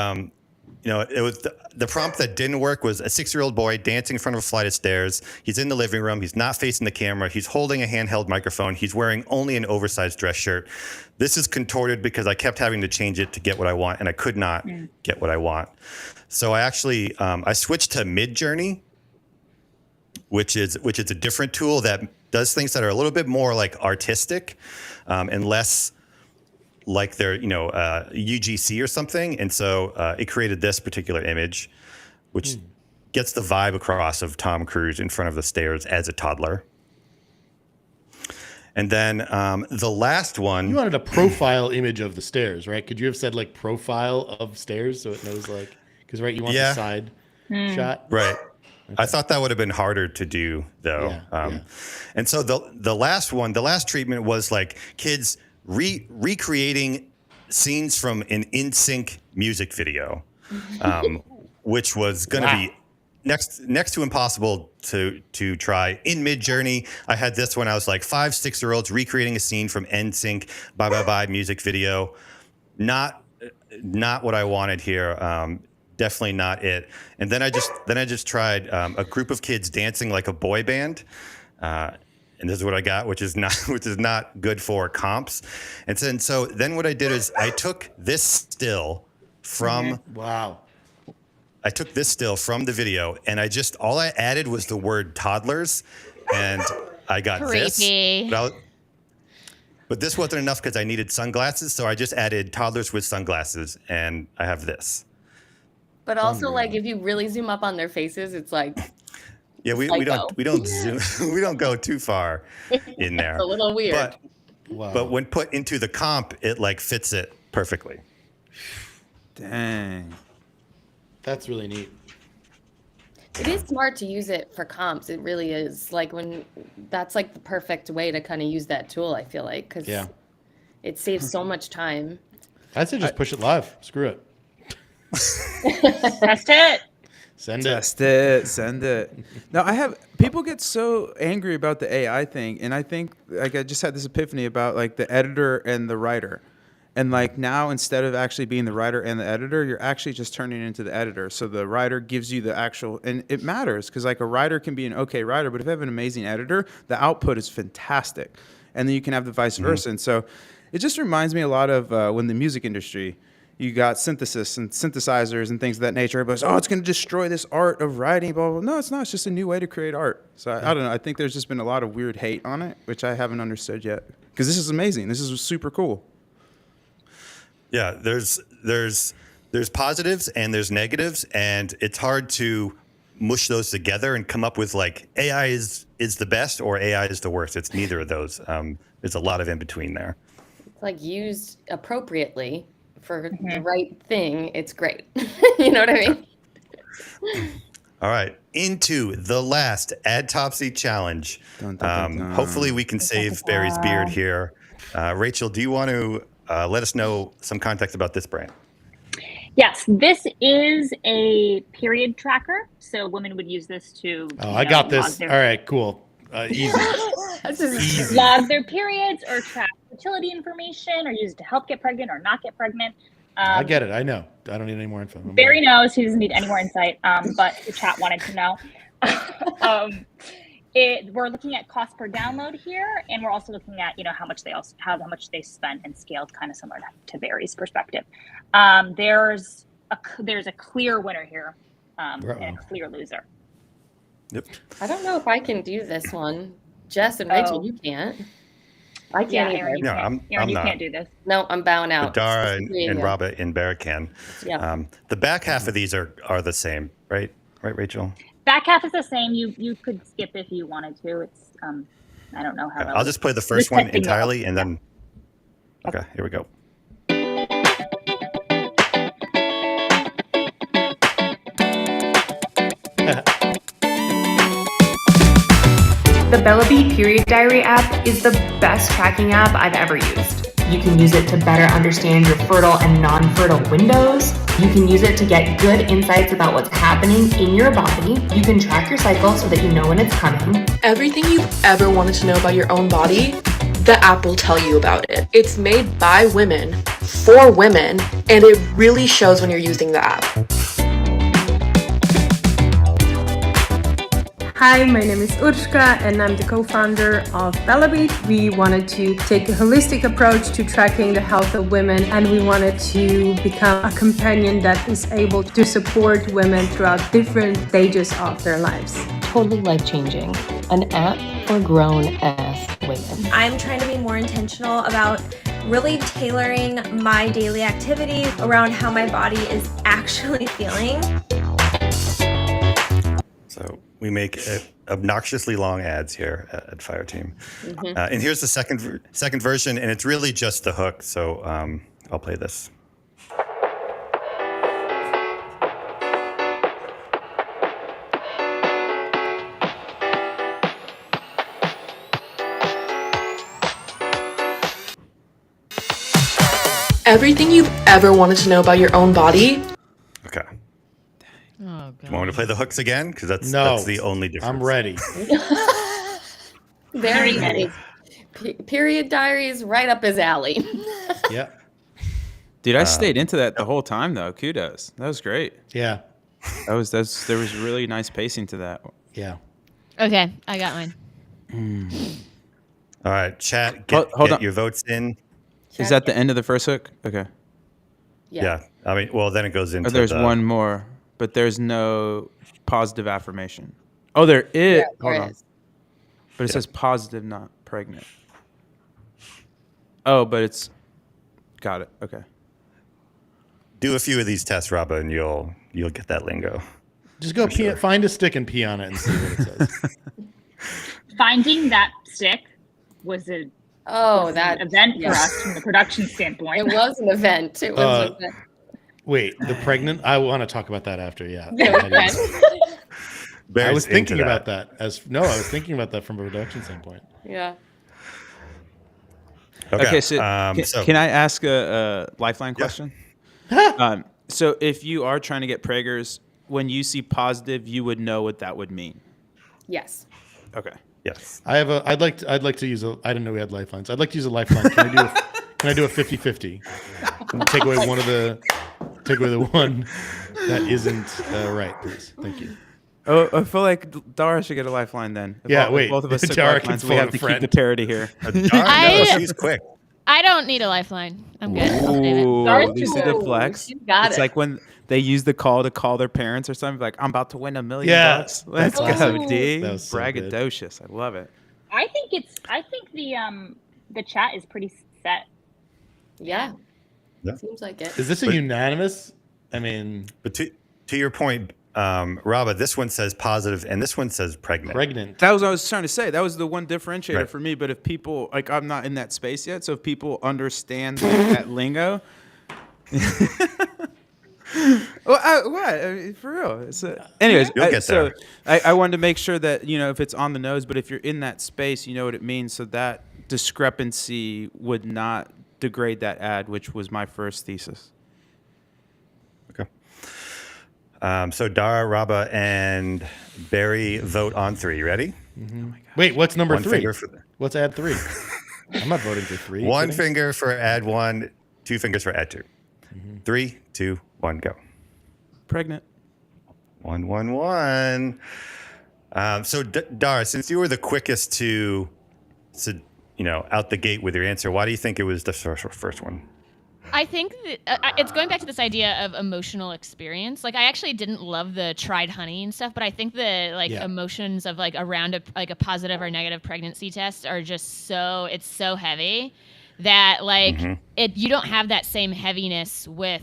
it was the prompt that didn't work was a 6-year-old boy dancing in front of a flight of stairs. He's in the living room. He's not facing the camera. He's holding a handheld microphone. He's wearing only an oversized dress shirt. This is contorted because I kept having to change it to get what I want, and I could not get what I want. So I actually I switched to Midjourney, which is a different tool that does things that are a little bit more like artistic and less like their, UGC or something. And so it created this particular image, which gets the vibe across of Tom Cruise in front of the stairs as a toddler. And then the last one. You wanted a profile image of the stairs, right? Could you have said like profile of stairs so it knows like, because right, you want the side shot. Right. Okay. I thought that would have been harder to do though. And so the last treatment was like kids recreating scenes from an NSYNC music video, which was going to be next to impossible to try. In Midjourney, I had this when I was like 5-6-year-olds recreating a scene from NSYNC Bye Bye Bye music video. Not what I wanted here. Definitely not it. And then I just tried a group of kids dancing like a boy band. And this is what I got, which is not good for comps. And so then what I did is I took this still from I took this still from the video, and all I added was the word toddlers, and I got Creepy. this. But this wasn't enough because I needed sunglasses, so I just added toddlers with sunglasses, and I have this. But also, like, if you really zoom up on their faces, it's like. Yeah, we don't zoom, we don't go too far in there. It's a little weird. But when put into the comp, it like fits it perfectly. Dang. That's really neat. It is smart to use it for comps. It really is. Like that's like the perfect way to kind of use that tool, I feel like, because it saves so much time. I'd say just push it live. Screw it. Test it. Send it. No, people get so angry about the AI thing, and I think like I just had this epiphany about like the editor and the writer. And like now, instead of actually being the writer and the editor, you're actually just turning into the editor. So the writer gives you the actual, and it matters because like a writer can be an okay writer, but if you have an amazing editor, the output is fantastic. And then you can have the vice versa. And so it just reminds me a lot of when the music industry, you got synthesis and synthesizers and things of that nature. Everybody's, it's going to destroy this art of writing, blah, blah, blah. No, it's not. It's just a new way to create art. So I don't know. I think there's just been a lot of weird hate on it, which I haven't understood yet. Because this is amazing. This is super cool. Yeah, there's positives and there's negatives, and it's hard to mush those together and come up with like AI is the best or AI is the worst. It's neither of those. There's a lot of in between there. It's like used appropriately for the right thing. It's great. You know what I mean? All right, into the last Adtopsy challenge. Hopefully we can save Barry's beard here. Rachel, do you want to let us know some context about this brand? Yes, this is a period tracker. So women would use this to I got this. All right, cool. Easy. Easy. Log their periods or track fertility information or use it to help get pregnant or not get pregnant. I get it. I know. I don't need any more info. Barry knows. He doesn't need any more insight, but the chat wanted to know. We're looking at cost per download here, and we're also looking at how much they spend and scaled, kind of similar to Barry's perspective. There's a clear winner here and a clear loser. Yep. I don't know if I can do this one. Jess and Rachel, you can't. I can't Aaron, either. I'm you not. can't do this. No, I'm bowing out. But Dara and Rabah and Barra can. Yeah. The back half of these are the same, right? Right, Rachel? Back half is the same. You could skip if you wanted to. It's I don't know how. I'll just play the first one entirely, and then. Okay, here we go. The Bellaby Period Diary app is the best tracking app I've ever used. You can use it to better understand your fertile and non-fertile windows. You can use it to get good insights about what's happening in your body. You can track your cycle so that you know when it's coming. Everything you've ever wanted to know about your own body, the app will tell you about it. It's made by women, for women, and it really shows when you're using the app. Hi, my name is Urška and I'm the co-founder of Bellaby. We wanted to take a holistic approach to tracking the health of women, and we wanted to become a companion that is able to support women throughout different stages of their lives. Totally life-changing. An app for grown-ass women. I'm trying to be more intentional about really tailoring my daily activity around how my body is actually feeling. So we make obnoxiously long ads here at Fireteam. Mm-hmm. And here's the second version, and it's really just the hook. So I'll play this. Everything you've ever wanted to know about your own body. Okay. Oh, God. Do you want me to play the hooks again? Because that's the only difference. I'm ready. Very nice. Period diaries, right up his alley. Yeah. Dude, I stayed into that the whole time though. Kudos. That was great. Yeah. There was really nice pacing to that. Yeah. Okay, I got mine. All right, chat. Hold Get on. your votes in. Is that the end of the first hook? Okay. Yeah. I mean, well, then it goes into. Oh, there's one more, but there's no positive affirmation. Oh, there is. Yeah, Hold there on. is. But it says positive, not pregnant. Oh, but it's. Got it. Okay. Do a few of these tests, Rabah, and you'll get that lingo. Just go pee, find a stick and pee on it and see what it says. Finding that stick was an event for us from the production standpoint. It was an event. It was an event. Wait, the pregnant? I want to talk about that after. Yeah. I was thinking about that. I was thinking about that from a production standpoint. Yeah. Okay, so can I ask a lifeline question? So if you are trying to get preggers, when you see positive, you would know what that would mean. Yes. Okay. Yes. I'd like to use I didn't know we had lifelines. I'd like to use a lifeline. Can I do a 50-50? Take away the one that isn't right, please. Thank you. Oh, I feel like Dara should get a lifeline then. Wait. Both of us took Dara lifelines, can we phone have a to friend. keep the parity here. She's quick. I don't need a lifeline. I'm good. I'll save it. Ooh, you see the flex? You got It's it. like when they use the call to call their parents or something. Like, I'm about to win $1 million. Yeah, Let's that's go, awesome. D. That was so good. Braggadocious. I love it. I think the chat is pretty set. Yeah. Yeah. Seems like it. Is this a unanimous? I mean, But to your point, Rabah, this one says positive and this one says pregnant. That was what I was trying to say. That was the one differentiator Right. for me. But if people, like, I'm not in that space yet. So if people understand like, that lingo. Well, what? I mean, for real. Anyways, You'll get there. I wanted to make sure that, if it's on the nose, but if you're in that space, you know what it means. So that discrepancy would not degrade that ad, which was my first thesis. Okay. So Dara, Rabah, and Barry vote on 3. Ready? Mm-hmm. Wait, what's number One 3? finger What's ad 3? I'm not voting for 3. One finger for ad 1, 2 fingers for ad 2. 3, 2, 1, go. Pregnant. 1, 1, 1. So Dara, since you were the quickest to out the gate with your answer, why do you think it was the first one? I think that, it's going back to this idea of emotional experience. Like, I actually didn't love the tried honey and stuff, but I think the emotions of around a positive or negative pregnancy test are just it's so heavy that you don't have that same heaviness with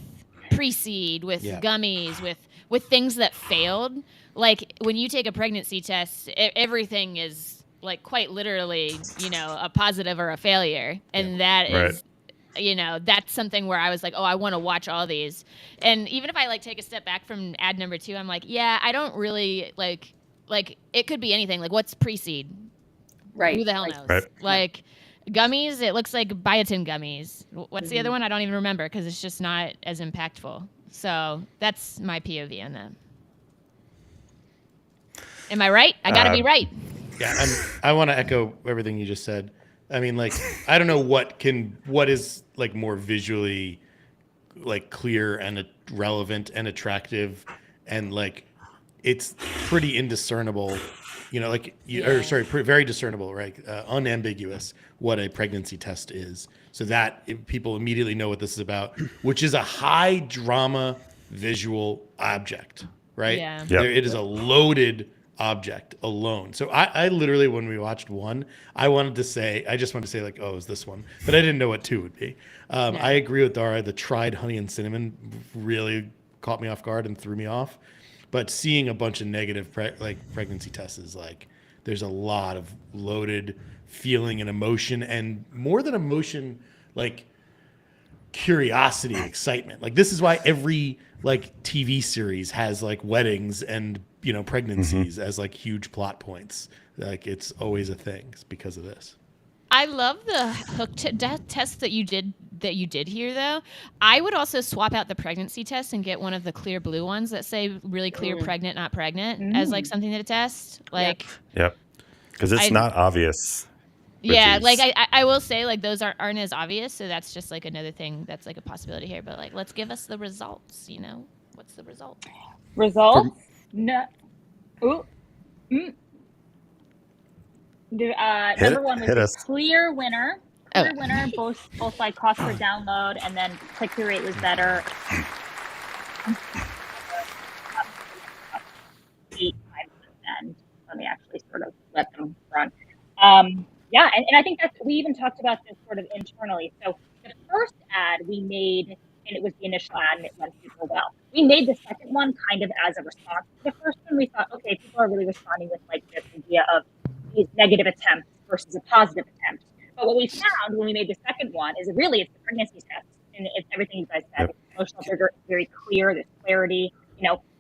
pre-seed, with gummies, with things that failed. Like, when you take a pregnancy test, everything is quite literally, a positive or a failure, and that is. That's something where I was like, oh, I want to watch all these. And even if I take a step back from ad number 2, I'm like, yeah, I don't really like it could be anything. Like, what's pre-seed? Right. Who the hell knows? Right. Gummies, it looks like biotin gummies. What's the other one? I don't even remember because it's just not as impactful. So that's my POV on that. Am I right? I got to be right. Yeah, I want to echo everything you just said. I mean, I don't know what is more visually clear and relevant and attractive, and it's pretty indiscernible, very discernible, right? Unambiguous what a pregnancy test is, so that people immediately know what this is about, which is a high drama visual object, right? Yeah. Yep. It is a loaded object alone. So I literally, when we watched 1, I just wanted to say oh, it's this one, but I didn't know what 2 would be. I agree with Dara. The tried honey and cinnamon really caught me off guard and threw me off. But seeing a bunch of negative pregnancy tests is there's a lot of loaded feeling and emotion, and more than emotion, curiosity, excitement. This is why every TV series has weddings and pregnancies as huge plot points. It's always a thing. It's because of this. I love the hook test that you did here, though. I would also swap out the pregnancy test and get one of the clear blue ones that say really clear pregnant, not pregnant as something to test. Yep. Because it's not obvious. Yeah, I will say those aren't as obvious, so that's just another thing that's a possibility here. But let's give us the results. What's the result? Results? No. Ooh. Number 1 was a clear winner. Clear winner, both cost per download, and then click-through rate was better. 8 times and let me actually sort of let them run. Yeah, and I think we even talked about this sort of internally. So the first ad we made, and it was the initial ad, and it went super well. We made the second one kind of as a response to the first one. We thought, okay, people are really responding with this idea of these negative attempts versus a positive attempt. But what we found when we made the second one is it's the pregnancy test, and it's everything you guys said. It's emotional trigger, very clear. There's clarity.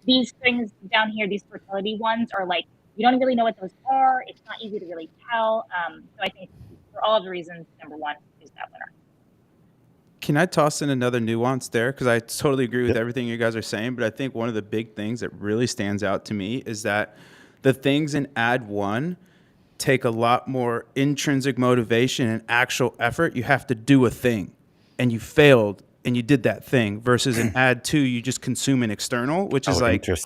These things down here, these fertility ones are you don't really know what those are. It's not easy to really tell. So I think for all of the reasons, number 1 is that winner. Can I toss in another nuance there? Because I totally agree with everything you guys are saying, but I think one of the big things that really stands out to me is that the things in ad 1 take a lot more intrinsic motivation and actual effort. You have to do a thing, and you failed, and you did that thing, versus in ad 2, you just consume an external, which is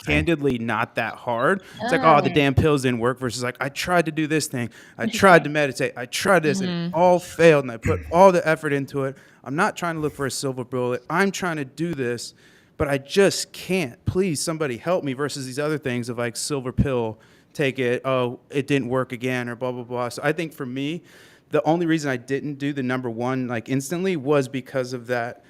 candidly not that hard. It's the damn pills didn't work, versus I tried to do this thing. I tried to meditate. I tried this, and it all failed, and I put all the effort into it. I'm not trying to look for a silver bullet. I'm trying to do this, but I just can't. Please, somebody help me, versus these other things of silver pill, take it, oh, it didn't work again, or blah, blah, blah. So I think for me, the only reason I didn't do the number 1 instantly was because of that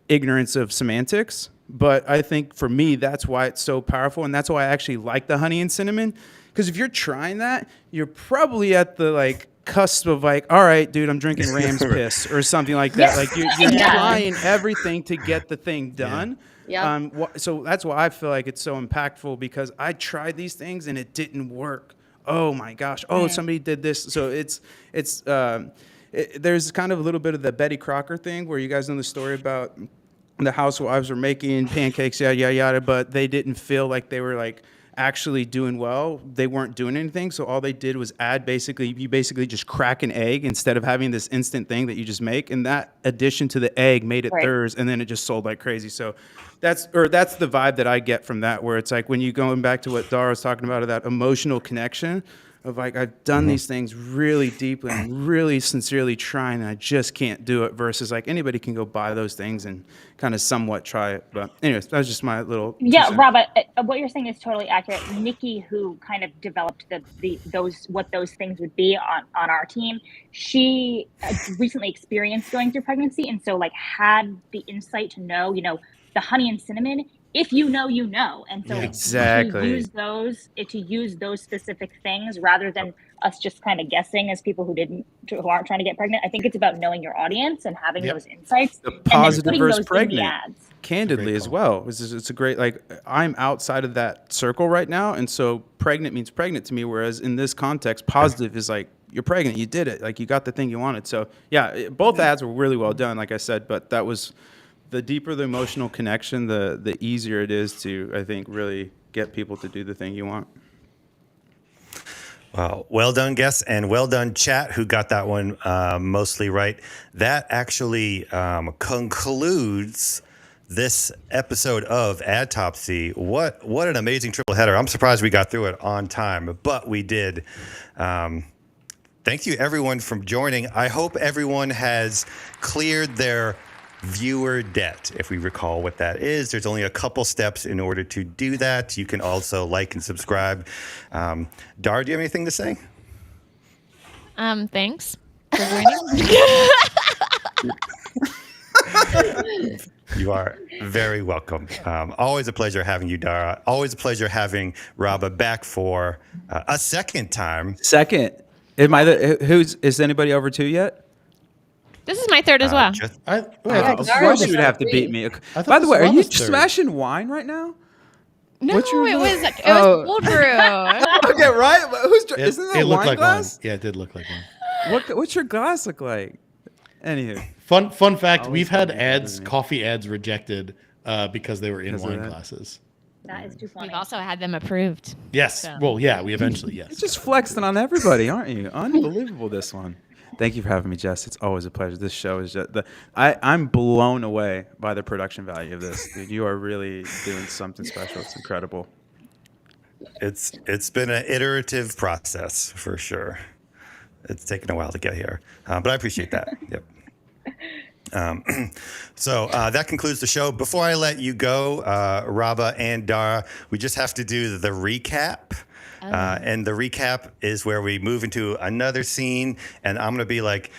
ignorance of semantics. But I think for me, that's why it's so powerful, and that's why I actually like the honey and cinnamon. Because if you're trying that, you're probably at the cusp of like, all right, dude, I'm drinking Ram's piss or something like that. Like you're trying everything to get the thing done. Yeah. So that's why I feel like it's so impactful, because I tried these things and it didn't work. Oh my gosh. Oh, somebody did this. So there's kind of a little bit of the Betty Crocker thing where you guys know the story about the housewives were making pancakes, yada, yada, yada, but they didn't feel like they were like actually doing well. They weren't doing anything. So all they did was you basically just crack an egg instead of having this instant thing that you just make. And that addition to the egg made it theirs, and then it just sold like crazy. So that's the vibe that I get from that, where it's like when you going back to what Dara was talking about, that emotional connection of like, I've done these things really deeply and really sincerely trying, and I just can't do it, versus like anybody can go buy those things and kind of somewhat try it. But anyways, that was just my little. Yeah, Rabah, what you're saying is totally accurate. Nikki, who kind of developed what those things would be on our team, she recently experienced going through pregnancy, and so like had the insight to know, the honey and cinnamon. If you know, you know. And so to use those specific things rather than us just kind of guessing as people who aren't trying to get pregnant. I think it's about knowing your audience and having those insights. The positive and versus those pregnant, ads. candidly as well. It's a great, like, I'm outside of that circle right now. And so pregnant means pregnant to me. Whereas in this context, positive is like, you're pregnant, you did it. Like you got the thing you wanted. So yeah, both ads were really well done, like I said, but that was, the deeper the emotional connection, the easier it is to, I think, really get people to do the thing you want. Well done, guests, and well done, chat, who got that one mostly right. That actually concludes this episode of Adtopsy. What an amazing triple header. I'm surprised we got through it on time, but we did. Thank you, everyone, for joining. I hope everyone has cleared their viewer debt, if we recall what that is. There's only a couple steps in order to do that. You can also like and subscribe. Dara, do you have anything to say? Thanks for joining. You are very welcome. Always a pleasure having you, Dara. Always a pleasure having Rabah back for a second time. Second. Is anybody over 2 yet? This is my third as well. Of course you would have to beat me. By the way, are you smashing wine right now? No, it was cold brew. Okay, right? Isn't that a wine glass? Yeah, it did look like one. What's your glass look like? Anywho. Fun fact, we've had coffee ads rejected because they were in wine glasses. That is too funny. We've also had them approved. Yes. So. Well, yeah, we eventually, yes. It's just flexing on everybody, aren't you? Unbelievable, this one. Thank you for having me, Jess. It's always a pleasure. This show is just I'm blown away by the production value of this. Dude, you are really doing something special. It's incredible. It's been an iterative process for sure. It's taken a while to get here, but I appreciate that. Yep. So that concludes the show. Before I let you go, Rabah and Dara, we just have to do the recap. And the recap is where we move into another scene, and I'm going to be like,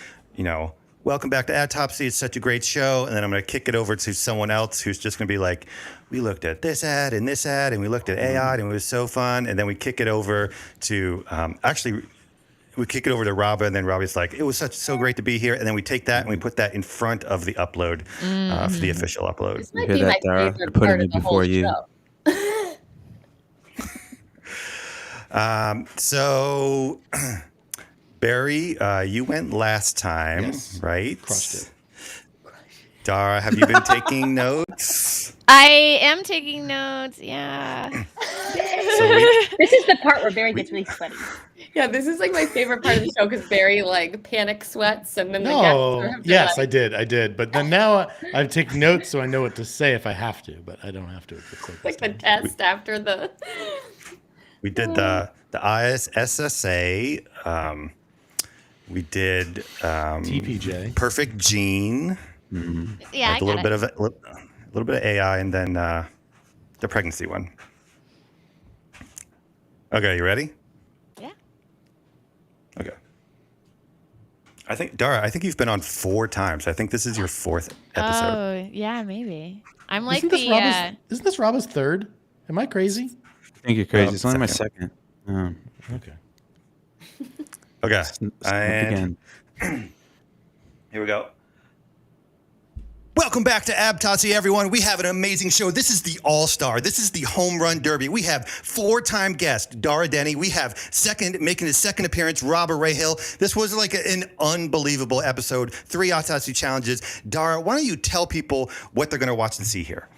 welcome back to Adtopsy. It's such a great show. And then I'm going to kick it over to someone else who's just going to be like, we looked at this ad, and we looked at AI, and it was so fun. And then we kick it over to, we kick it over to Rabah, and then Rabah's like, it was so great to be here. And then we take that and we put that in front of the upload for the official upload. This might be my favorite part of the whole show. So, Barry, you went last time, right? Crushed it. Dara, have you been taking notes? I am taking notes, yeah. This is the part where Barry gets really sweaty. Yeah, this is like my favorite part of the show because Barry like panic sweats and then the yes, I did. But then now I've taken notes so I know what to say if I have to, but I don't have to. Like the test after the... We did the ISSA. We did TPJ. Perfect Gene. Mm-hmm. Yeah, like a little bit of AI, and then the pregnancy one. Okay, you ready? Yeah. Okay. Dara, you've been on 4 times. I think this is your 4th episode. Oh, yeah, maybe. I'm like isn't this Rabah's 3rd? Am I crazy? I think you're crazy. It's only my second. Okay. Okay. Smoke And here we go. Welcome back to Adtopsy, everyone. We have an amazing show. This is the All-Star. This is the Home Run Derby. We have 4-time guest Dara Denny. We have making his second appearance, Rabah Rahil. This was like an unbelievable episode. 3 Adtopsy challenges. Dara, why don't you tell people what they're going to watch and see here?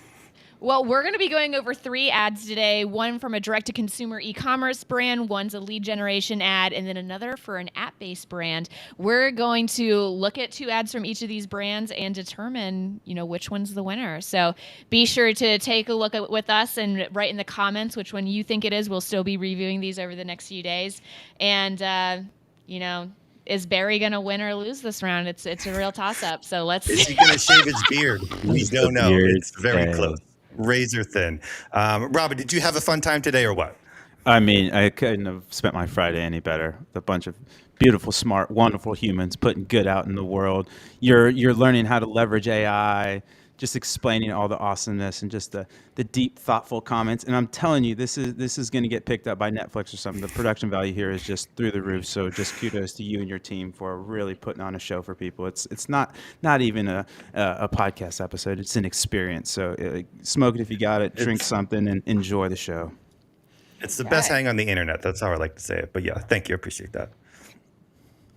Well, we're going to be going over 3 ads today, one from a direct-to-consumer e-commerce brand, one's a lead generation ad, and then another for an app-based brand. We're going to look at 2 ads from each of these brands and determine, which one's the winner. So be sure to take a look with us and write in the comments which one you think it is. We'll still be reviewing these over the next few days. And, is Barry going to win or lose this round? It's a real toss-up. So let's Is he going to shave his beard? We don't know. It's very close. Razor thin. Robert, did you have a fun time today or what? I mean, I couldn't have spent my Friday any better. A bunch of beautiful, smart, wonderful humans putting good out in the world. You're learning how to leverage AI, just explaining all the awesomeness and just the deep, thoughtful comments. And I'm telling you, this is going to get picked up by Netflix or something. The production value here is just through the roof. So just kudos to you and your team for really putting on a show for people. It's not even a podcast episode. It's an experience. So smoke it if you got it, drink something, and enjoy the show. It's the best hang on the internet. That's how I like to say it. But yeah, thank you. I appreciate that.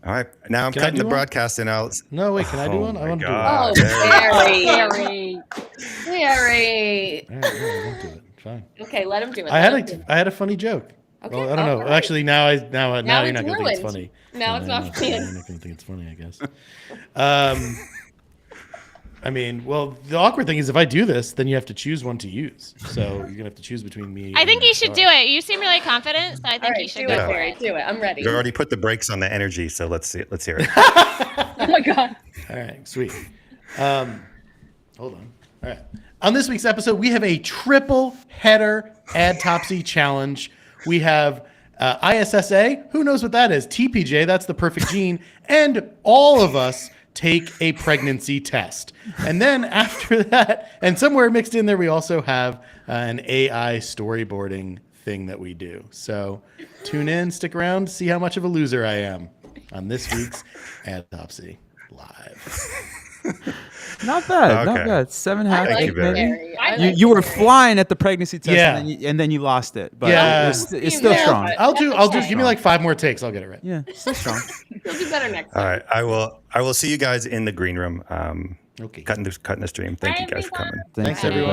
All right. Now I'm cutting the broadcast and out. No, wait. Can I do one? I want to do one. Oh, Barry. All right, no, I won't do it. Fine. Okay, let him do it. I had a funny joke. Okay, well, I don't know. right. Actually, now you're not going to think it's ruined. funny. Now it's not funny. You're not going to think it's funny, I guess. I mean, well, the awkward thing is if I do this, then you have to choose one to use. So you're going to have to choose between me. I think you should do it. You seem really confident, so I think you should do go it, for Barry. it. Do it. I'm ready. You already put the brakes on the energy, so let's hear it. Oh my God. All right, sweet. Hold on. All right. On this week's episode, we have a triple header Adtopsy challenge. We have ISSA. Who knows what that is? TPJ, that's the perfect gene. And all of us take a pregnancy test. And then after that, and somewhere mixed in there, we also have an AI storyboarding thing that we do. So tune in, stick around, see how much of a loser I am on this week's Adtopsy Live. Not bad. Okay. Not bad. 7.5, Thank 8 you, Barry. maybe. You were flying at the pregnancy test, Yeah. and then you lost it. But Yeah. it's still strong. I'll do. Give me like 5 more takes. I'll get it right. Yeah, still strong. You'll do better next All time. right. I will see you guys in the green room. Okay. Cutting the stream. Thank you guys for coming. Thanks, everyone.